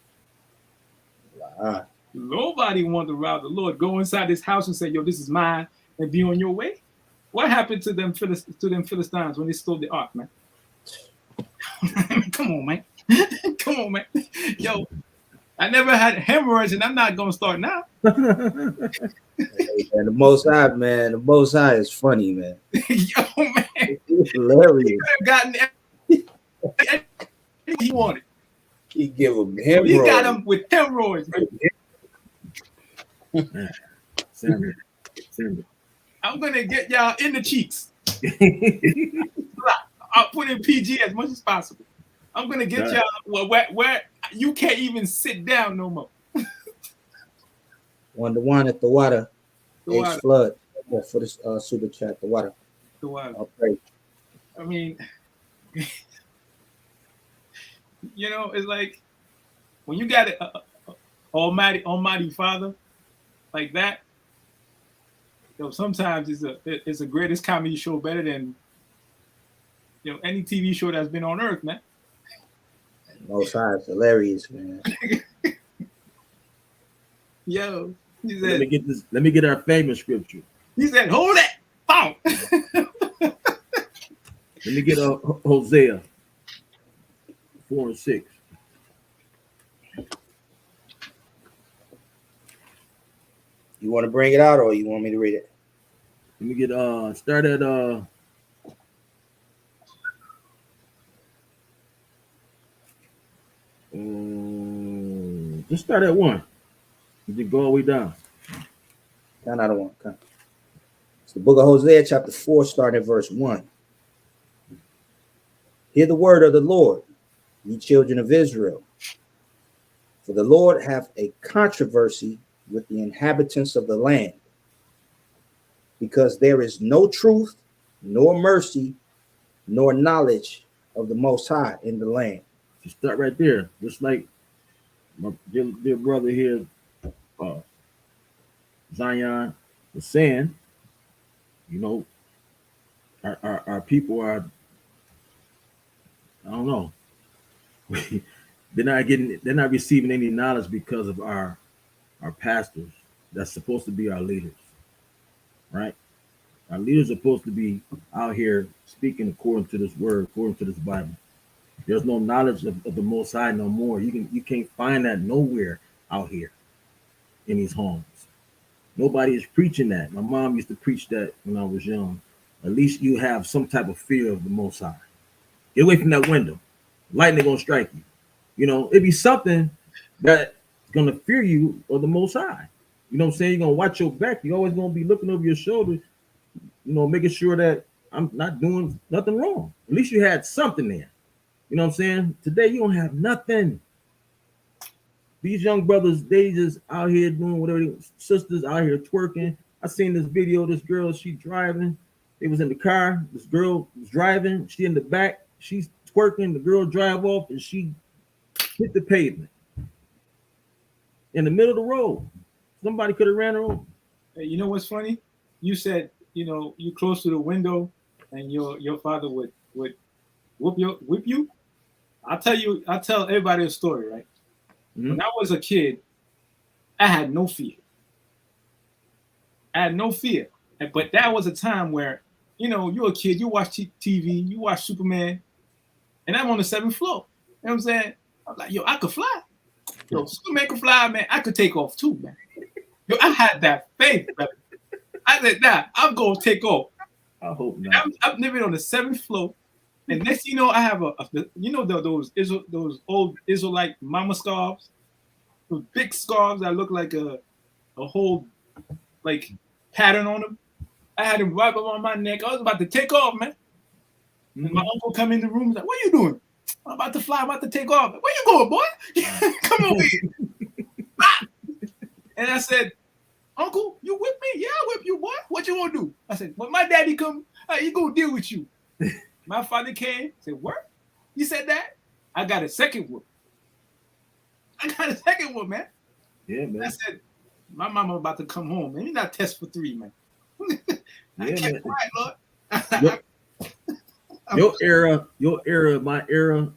Wow. Nobody wants to rob the Lord. Go inside this house and say, "Yo, this is mine," and be on your way. What happened to them Philistines when they stole the ark, man? Come on, man. Come on, man. Yo, I never had hemorrhoids, and I'm not gonna start now. And the Most High, man, the Most High is funny, man. Yo, man, It's hilarious. he could have gotten everything he wanted. He give him He hemorrhoids. got him with hemorrhoids, man. Samuel. I'm gonna get y'all in the cheeks. I'll put in PG as much as possible. I'm gonna get y'all where you can't even sit down no more. 1-1 at the water. The water. H flood. Yeah, for this super chat, the water. The water. I'll pray. I mean, you know, it's like when you got an Almighty Father like that. You know, sometimes it's the greatest comedy show, better than any TV show that's been on Earth, man. Most High is hilarious, man. Yo, he said, Let me get our famous scripture. He said, "Hold it, boom." Let me get Hosea 4:6. You want to bring it out, or you want me to read it? Let me get start at just start at 1. You can go all the way down. Count out of 1. Count. It's the book of Hosea, chapter 4, starting at verse 1. Hear the word of the Lord, ye children of Israel. For the Lord hath a controversy with the inhabitants of the land, because there is no truth, nor mercy, nor knowledge of the Most High in the land. Just start right there. Just like my dear brother here, Zion, was saying, our people are, I don't know, they're not receiving any knowledge because of our pastors that's supposed to be our leaders, right? Our leaders are supposed to be out here speaking according to this word, according to this Bible. There's no knowledge of the Most High no more. You can't find that nowhere out here in these homes. Nobody is preaching that. My mom used to preach that when I was young. At least you have some type of fear of the Most High. Get away from that window. Lightning gonna strike you. It'd be something that's gonna fear you or the Most High. You know what I'm saying? You're gonna watch your back. You're always gonna be looking over your shoulder, making sure that I'm not doing nothing wrong. At least you had something there. You know what I'm saying? Today you don't have nothing. These young brothers, they just out here doing whatever. Sisters out here twerking. I seen this video. This girl, she driving. It was in the car. This girl was driving. She in the back. She's twerking. The girl drive off and she hit the pavement in the middle of the road. Somebody could have ran her over. Hey, you know what's funny? You said, you close to the window, and your father would whip you. I'll tell everybody a story, right? Mm-hmm. When I was a kid, I had no fear. But that was a time where, you're a kid, you watch TV, you watch Superman, and I'm on the 7th floor. You know what I'm saying? I'm like, yo, I could fly. Yo, Superman could fly, man. I could take off too, man. Yo, I had that faith, brother. I said, nah, I'm going to take off. I hope not. I'm living on the 7th floor. And next you know, I have those old Israelite mama scarves, those big scarves that look like a whole pattern on them. I had them right around my neck. I was about to take off, man. Mm-hmm. And my uncle come in the room. He's like, "What are you doing?" "I'm about to fly. I'm about to take off." "Where you going, boy?" "Come over here." And I said, "Uncle, you whip me?" "Yeah, I whip you, boy. What you want to do?" I said, "When my daddy come, he gonna deal with you." My father came, said, "What? You said that?" I got a second whoop. Man. Yeah, man. I said, My mama about to come home, man. You're not test for 3, man. I Yeah, kept man. quiet, Your, Lord. your era, my era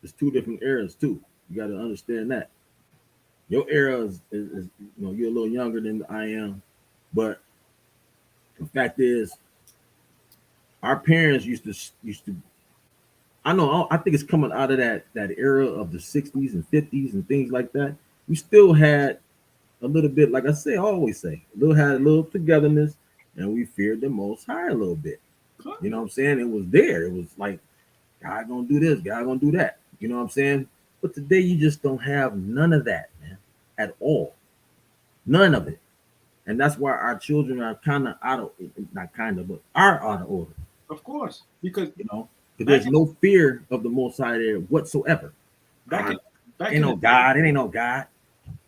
is 2 different eras too. You got to understand that. Your era is you're a little younger than I am, but the fact is, our parents used to. I know. I think it's coming out of that era of the '60s and '50s and things like that. We still had a little bit, like I say, I always say, had a little togetherness, and we feared the Most High a little bit. You know what I'm saying? It was there. It was like God gonna do this, God gonna do that. You know what I'm saying? But today you just don't have none of that, man, at all. None of it. And that's why our children are kind of out of, not kind of, but are out of order. Of course, because You know, because back there's in no fear of the Most High there whatsoever. back in back Ain't in no the day, God. It ain't no God.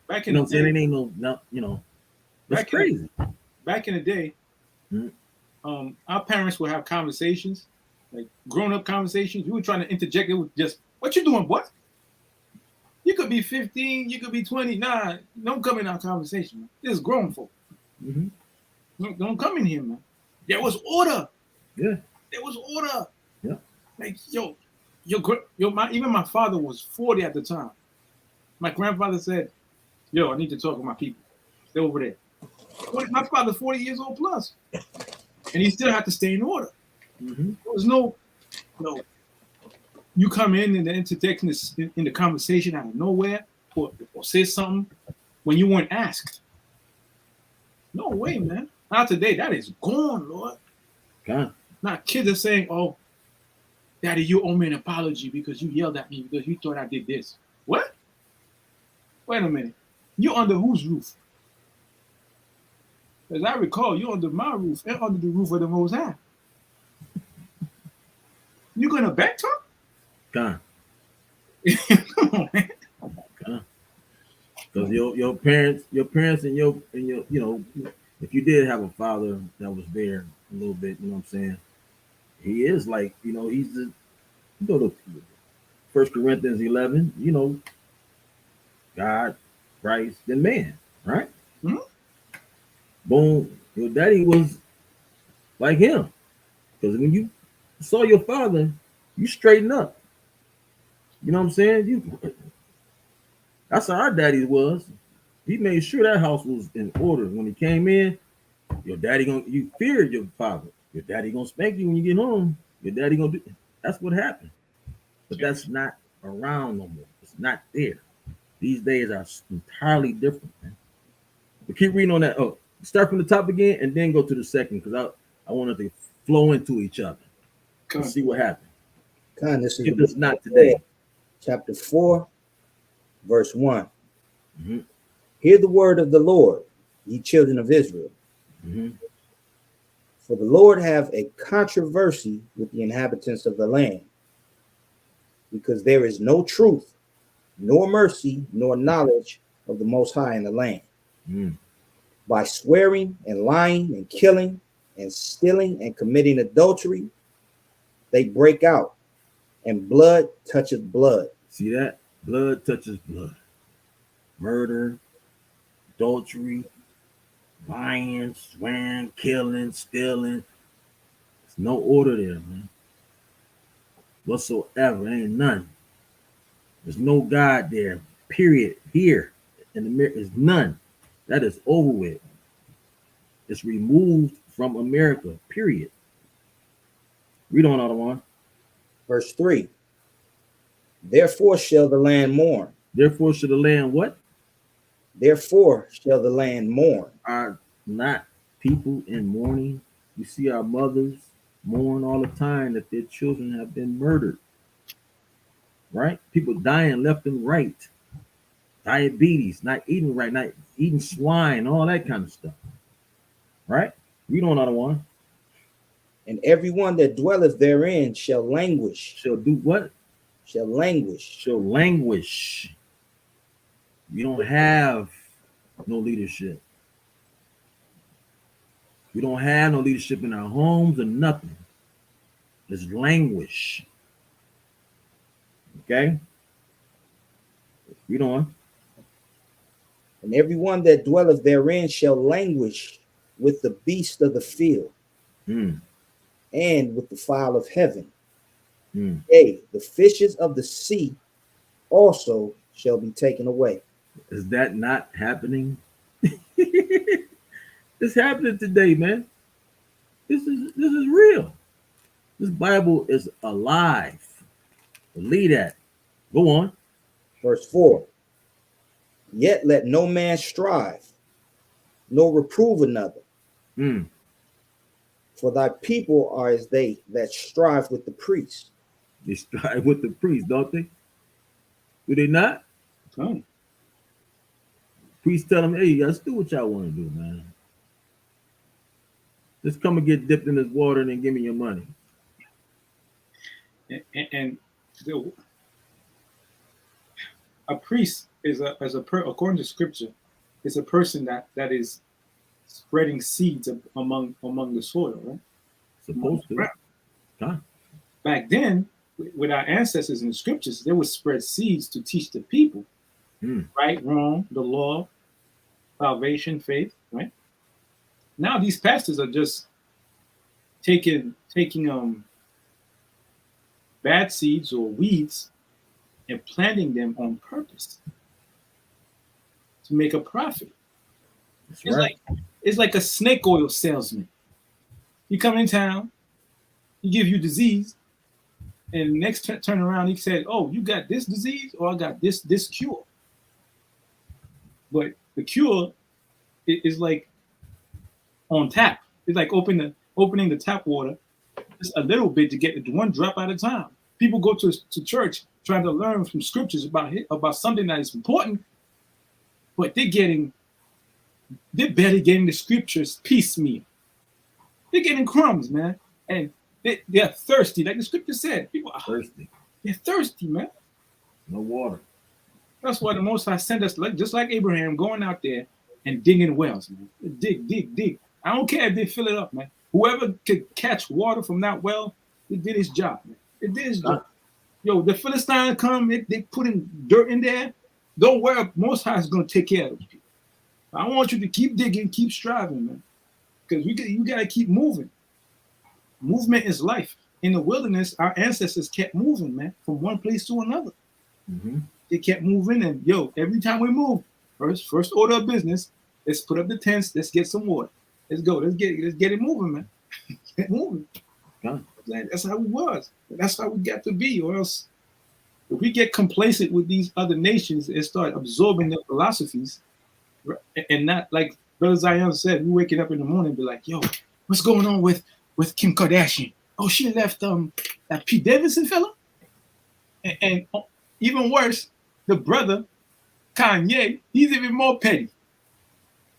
back You in know the what I'm saying? day, It ain't no. You know, it's back in the crazy. back in the day, Mhm. our parents would have conversations, like grown up conversations. You were trying to interject it with just, "What you doing? What?" You could be 15, you could be 20. Nah, don't come in our conversation, man. This is grown folk. Mhm. Don't come in here, man. There was order. Yeah. There was order. Yeah. Like, even my father was 40 at the time. My grandfather said, "Yo, I need to talk with my people. Stay over there." My father's 40 years old plus, and he still had to stay in order. Hmm. There was no, you come in and interject in the conversation out of nowhere, or say something when you weren't asked. No way, man. Not today. That is gone, Lord. God. Now kids are saying, "Oh, Daddy, you owe me an apology because you yelled at me because you thought I did this." What? Wait a minute. You under whose roof? As I recall, you under my roof and under the roof of the Most High. You gonna back talk? God. Come on, man. God. Because your parents and your if you did have a father that was there a little bit, you know what I'm saying? He is like, he's the the First Corinthians 11, God, Christ, and man, right? Hmm? Boom. Your daddy was like him. Because when you saw your father, you straighten up. You know what I'm saying? That's how our daddy was. He made sure that house was in order. When he came in, your daddy you feared your father. Your daddy gonna spank you when you get home. Your daddy gonna do. That's what happened. But that's not around no more. It's not there. These days are entirely different, man. But keep reading on that. Oh, start from the top again and then go to the second because I wanted to flow into each other and Come. see what happened. This is the If book it's of not Isaiah, today. chapter 4, verse 1. Hmm. Hear the word of the Lord, ye children of Israel. Hmm. For the Lord have a controversy with the inhabitants of the land, because there is no truth, nor mercy, nor knowledge of the Most High in the land. Hmm. By swearing and lying and killing and stealing and committing adultery, they break out, and blood toucheth blood. See that? Blood touches blood. Murder, adultery, lying, swearing, killing, stealing. There's no order there, man. Whatsoever. Ain't none. There's no God there. Period. Here in the mirror is none. That is over with. It's removed from America. Period. Read on, other one. Verse 3. Therefore shall the land mourn. Therefore should the land what? Therefore shall the land mourn. Are not people in mourning? You see our mothers mourn all the time that their children have been murdered. Right? People dying left and right. Diabetes, not eating right, not eating swine, all that kind of stuff. Right? Read on, other one. And everyone that dwelleth therein shall languish. Shall do what? Shall languish. Shall languish. You don't have no leadership. We don't have no leadership in our homes or nothing. It's languish. Okay? Read on. And everyone that dwelleth therein shall languish with the beast of the field Mm. and with the fowl of heaven. Mm. Yea, the fishes of the sea also shall be taken away. Is that not happening? It's happening today, man. This is real. This Bible is alive. Believe that. Go on. Verse 4. Yet let no man strive, nor reprove another. Mm. For thy people are as they that strive with the priests. They strive with the priest, don't they? Do they not? Oh. Priests tell them, hey, let's do what y'all want to do, man. Just come and get dipped in this water and then give me your money. And a priest is according to scripture, is a person that is spreading seeds among the soil, right? Supposed to. Huh? Back then, with our ancestors in the scriptures, they would spread seeds to teach the people, right, wrong, the law, salvation, faith, right? Now these pastors are just taking bad seeds or weeds and planting them on purpose to make a profit. That's It's right. it's like a snake oil salesman. You come in town, he give you disease, and next turn around he said, "Oh, you got this disease, or I got this cure." But the cure is like on tap. It's like opening the tap water just a little bit to get one drop at a time. People go to church trying to learn from scriptures about something that is important, but they're barely getting the scriptures piecemeal. They're getting crumbs, man, and they're thirsty, like the scripture said. People are Thirsty. They're thirsty, man. No water. That's why the Most High sent us, just like Abraham, going out there and digging wells, man. Dig, dig, dig. I don't care if they fill it up, man. Whoever could catch water from that well, it did his job, man. It did his job. Yo, the Philistines come, they putting dirt in there. Don't worry, Most High is going to take care of those people. I want you to keep digging, keep striving, man. Because you got to keep moving. Movement is life. In the wilderness, our ancestors kept moving, man, from one place to another. Mm-hmm. They kept moving, and every time we move, first order of business, let's put up the tents, let's get some water. Let's go, let's get it moving, man. Get moving. Yeah. That's how it was. That's how we got to be, or else if we get complacent with these other nations and start absorbing their philosophies, and not like Brother Zion said, we waking up in the morning and be like, yo, what's going on with Kim Kardashian? Oh, she left that Pete Davidson fella? And even worse, the brother, Kanye, he's even more petty.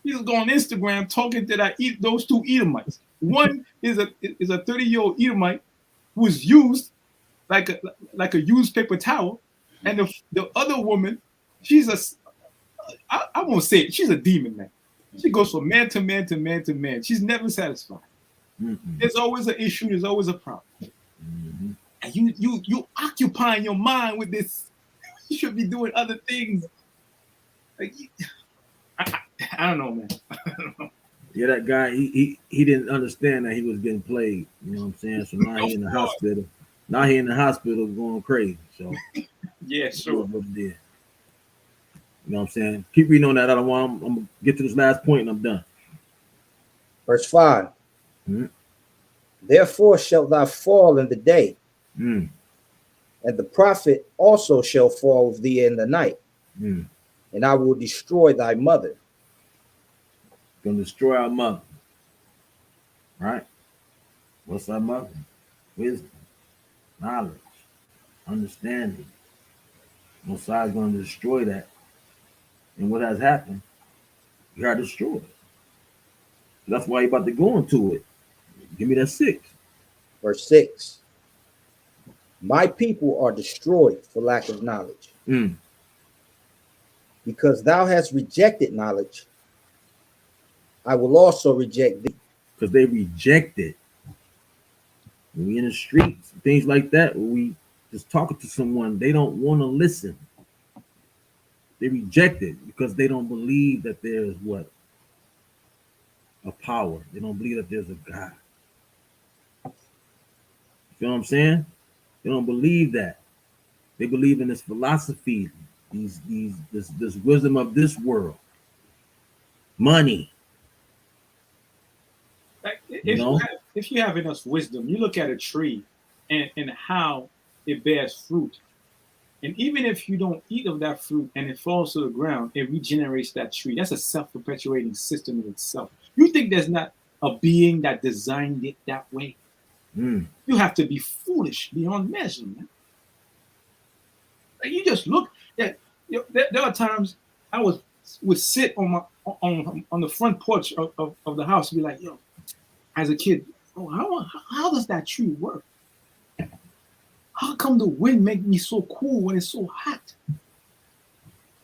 He's going on Instagram talking to those two Edomites. One is a 30-year-old Edomite who was used like a used paper towel, and the other woman, I won't say it, she's a demon, man. She goes from man to man to man to man. She's never satisfied. Mm-hmm. There's always an issue. There's always a problem. Mm-hmm. And you occupying your mind with this. You should be doing other things. Like, I don't know, man. Yeah, that guy, he didn't understand that he was getting played. You know what I'm saying? So now he in the hospital. Now he in the hospital going crazy. So yeah, sure. What it did. You know what I'm saying? Keep reading on that. I'm gonna get to this last point and I'm done. Verse 5. Mm-hmm. Therefore shalt thou fall in the day, and the prophet also shall fall with thee in the night, and I will destroy thy mother. Gonna destroy our mother. Right? What's our mother? Wisdom, knowledge, understanding. Messiah is going to destroy that. And what has happened? You are destroyed. That's why you're about to go into it. Give me that 6. Verse 6. My people are destroyed for lack of knowledge. Because thou hast rejected knowledge, I will also reject thee. Because they rejected. When we in the streets, things like that, when we just talking to someone, they don't want to listen. They reject it because they don't believe that there's what? A power. They don't believe that there's a God. You know what I'm saying? They don't believe that. They believe in this philosophy, this wisdom of this world, money. Like, You know, if you have enough wisdom, you look at a tree and how it bears fruit. And even if you don't eat of that fruit and it falls to the ground, it regenerates that tree. That's a self-perpetuating system in itself. You think there's not a being that designed it that way? mm, You have to be foolish beyond measure, man. Like, you just look at, there are times I would sit on the front porch of the house and be like, yo, as a kid, oh, how does that tree work? How come the wind make me so cool when it's so hot?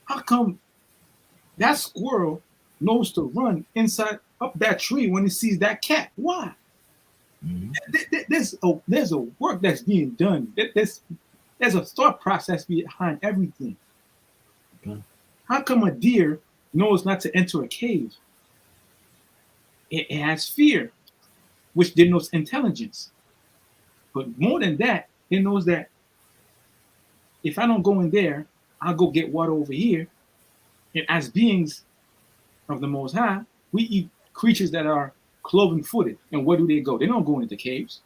How come that squirrel knows to run inside up that tree when it sees that cat? Why? mm, There's a work that's being done. There's a thought process behind everything. okay. How come a deer knows not to enter a cave? It has fear, which denotes intelligence. But more than that, it knows that if I don't go in there, I'll go get water over here. And as beings of the Most High, we eat creatures that are cloven footed. And where do they go? They don't go into caves.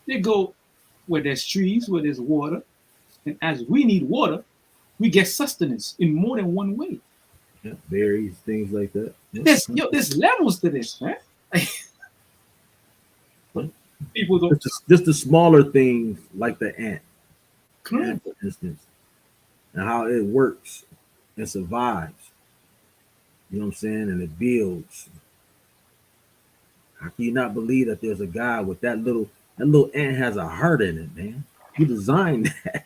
They go where there's trees, where there's water. And as we need water, we get sustenance in more than one way. Yeah, berries, things like that. Yeah. There's levels to this, man. People don't. Just the smaller things like the ant, Correct. for instance, and how it works and survives. You know what I'm saying? And it builds. How can you not believe that there's a God with that little ant has a heart in it, man? Who designed that?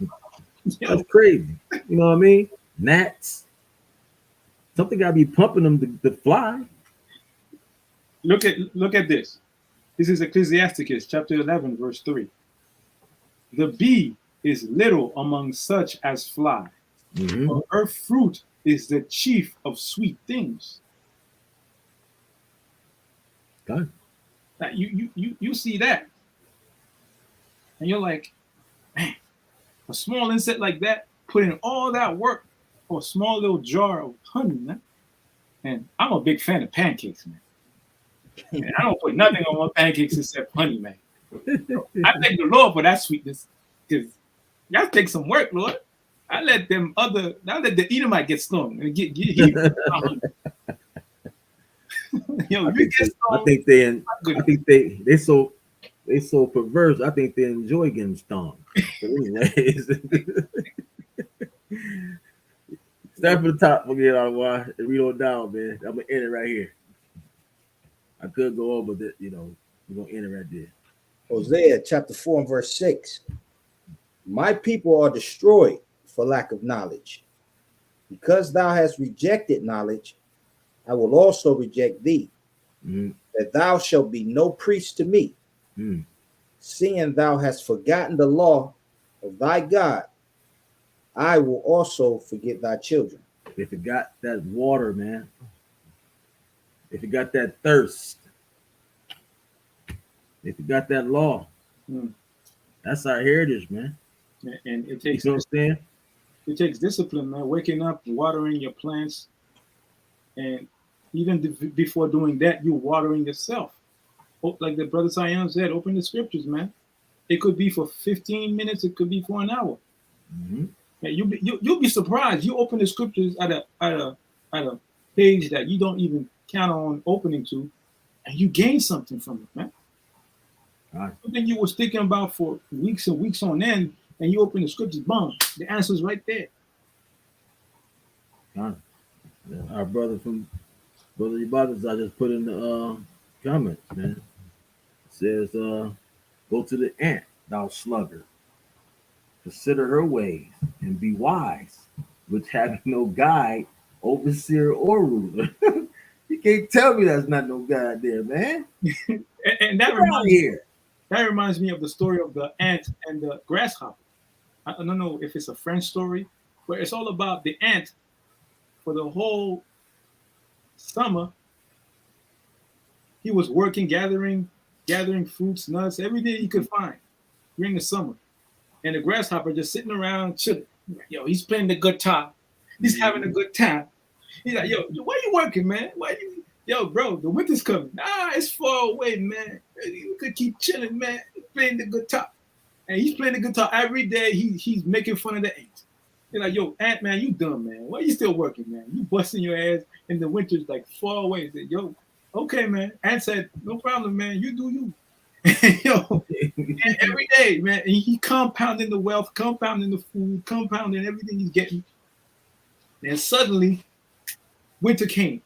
That's crazy. You know what I mean? Gnats. Something gotta be pumping them to fly. Look at this. This is Ecclesiasticus chapter 11, verse 3. The bee is little among such as fly. Mm-hmm. For her fruit is the chief of sweet things. Okay. Now, you see that, and you're like, man, a small insect like that put in all that work for a small little jar of honey, man. And I'm a big fan of pancakes, man. And I don't put nothing on my pancakes except honey, man. I thank the Lord for that sweetness, because y'all take some work, Lord. I let the Edomite get stung and get Yo, you get stung. I think they so perverse. I think they enjoy getting stung. But anyways, start from the top. Forget out why and read on down, man. I'm gonna end it right here. I could go over, but we're gonna end it right there. Hosea chapter 4 and verse 6. My people are destroyed for lack of knowledge. Because thou hast rejected knowledge, I will also reject thee, that thou shalt be no priest to me. Seeing thou hast forgotten the law of thy God, I will also forget thy children. They forgot that water, man. They forgot that thirst. They forgot that law. That's our heritage, man. And it takes, you know what I'm saying? It takes discipline, man. Waking up, watering your plants, and even before doing that, you're watering yourself. Like the brother Sion said, open the scriptures, man. It could be for 15 minutes. It could be for an hour. Mm-hmm. You'll be surprised. You open the scriptures at a page that you don't even count on opening to, and you gain something from it, man. Right. Something you was thinking about for weeks and weeks on end, and you open the scriptures, boom, the answer's right there. Right. Our brother from Brother Ibadas, I just put in the comments, man. It says, go to the ant, thou sluggard. Consider her ways and be wise, which have no guide, overseer, or ruler. You can't tell me that's not no guide there, man. and that reminds me of the story of the ant and the grasshopper. I don't know if it's a French story, but it's all about the ant for the whole summer, he was working, gathering fruits, nuts, everything he could find during the summer. And the grasshopper just sitting around chilling. Yo, he's playing the guitar. He's having a good time. He's like, yo, why you working, man? Yo, bro, the winter's coming. Nah, it's far away, man. You could keep chilling, man. He's playing the guitar. And he's playing the guitar every day. He's making fun of the ants. They're like, yo, ant man, you dumb, man. Why you still working, man? You busting your ass and the winter's like far away. Said, yo, okay, man. Ant said, no problem, man. You do you. Yo, and every day, man, and he compounding the wealth, compounding the food, compounding everything he's getting. And suddenly, winter came.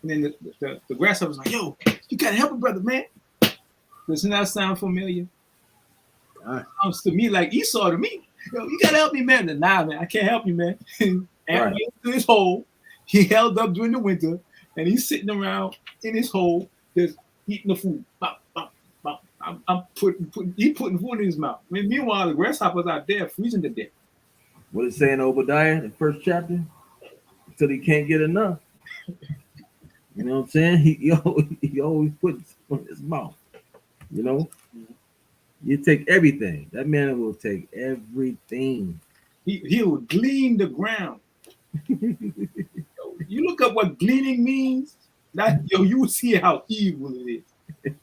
And then the grasshopper was like, yo, you gotta help a brother, man. Doesn't that sound familiar? Sounds to me like Esau to me. Yo, you gotta help me, man. Nah, man, I can't help you, man. And right. Went to his hole. He held up during the winter, and he's sitting around in his hole, just eating the food. Bop, bop, bop. I'm putting food in his mouth. I mean, meanwhile, the grasshoppers out there freezing to death. What it's saying in Obadiah, the first chapter, until he can't get enough. You know what I'm saying? He always puts in his mouth. You know, you take everything. That man will take everything. He will glean the ground. You look up what gleaning means. You will see how evil it is.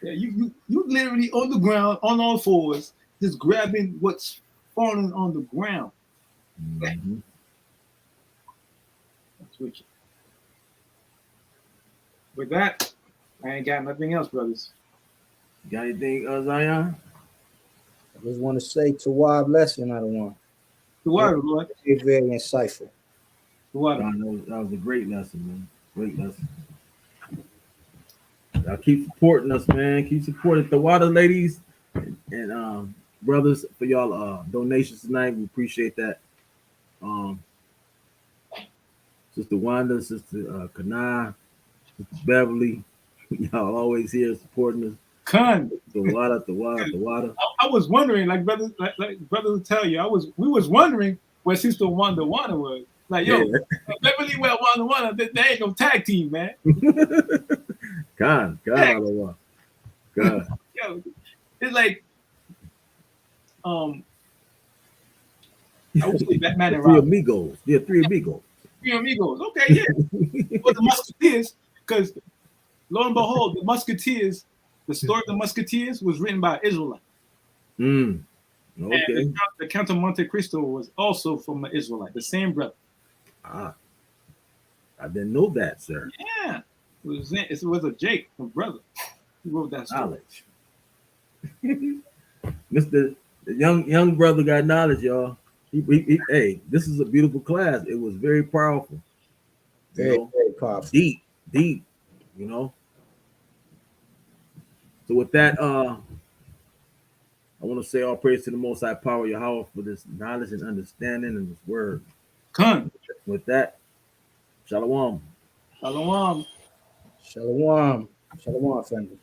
Yeah, you literally on the ground, on all fours, just grabbing what's falling on the ground. Mm-hmm. That's wicked. With that, I ain't got nothing else, brothers. Got anything, Zion? I just want to say Tawab lesson, I don't want. Tawab, Lord. It's very insightful. Tawab. That was a great lesson, man. Great lesson. Y'all keep supporting us, man. Keep supporting the water ladies and brothers for y'all donations tonight. We appreciate that. Sister Wanda, Sister Kana, Sister Beverly, y'all always here supporting us. Con. The water. I was wondering, like brother will tell you, we was wondering where Sister Wanda was. Like, yo, yeah. Beverly Wanda, they ain't no tag team, man. God. Yo, it's like, I would say Batman and Robin. Amigos. Yeah, three amigos. Three amigos. Okay, yeah. But the Musketeers, because lo and behold, the Musketeers, the story of the Musketeers was written by Israelites. Okay. And the Count of Monte Cristo was also from an Israelite, the same brother. I didn't know that, sir. Yeah. It was a Jake, my brother. He wrote that story. Mr. The young brother got knowledge, y'all. Hey, this is a beautiful class. It was very powerful. Very powerful. Deep, you know. So with that, I want to say all praise to the Most High Power Yahweh for this knowledge and understanding and this word. Come. With that, Shalawam. Shalawam. Shalawam. Shalawam, family.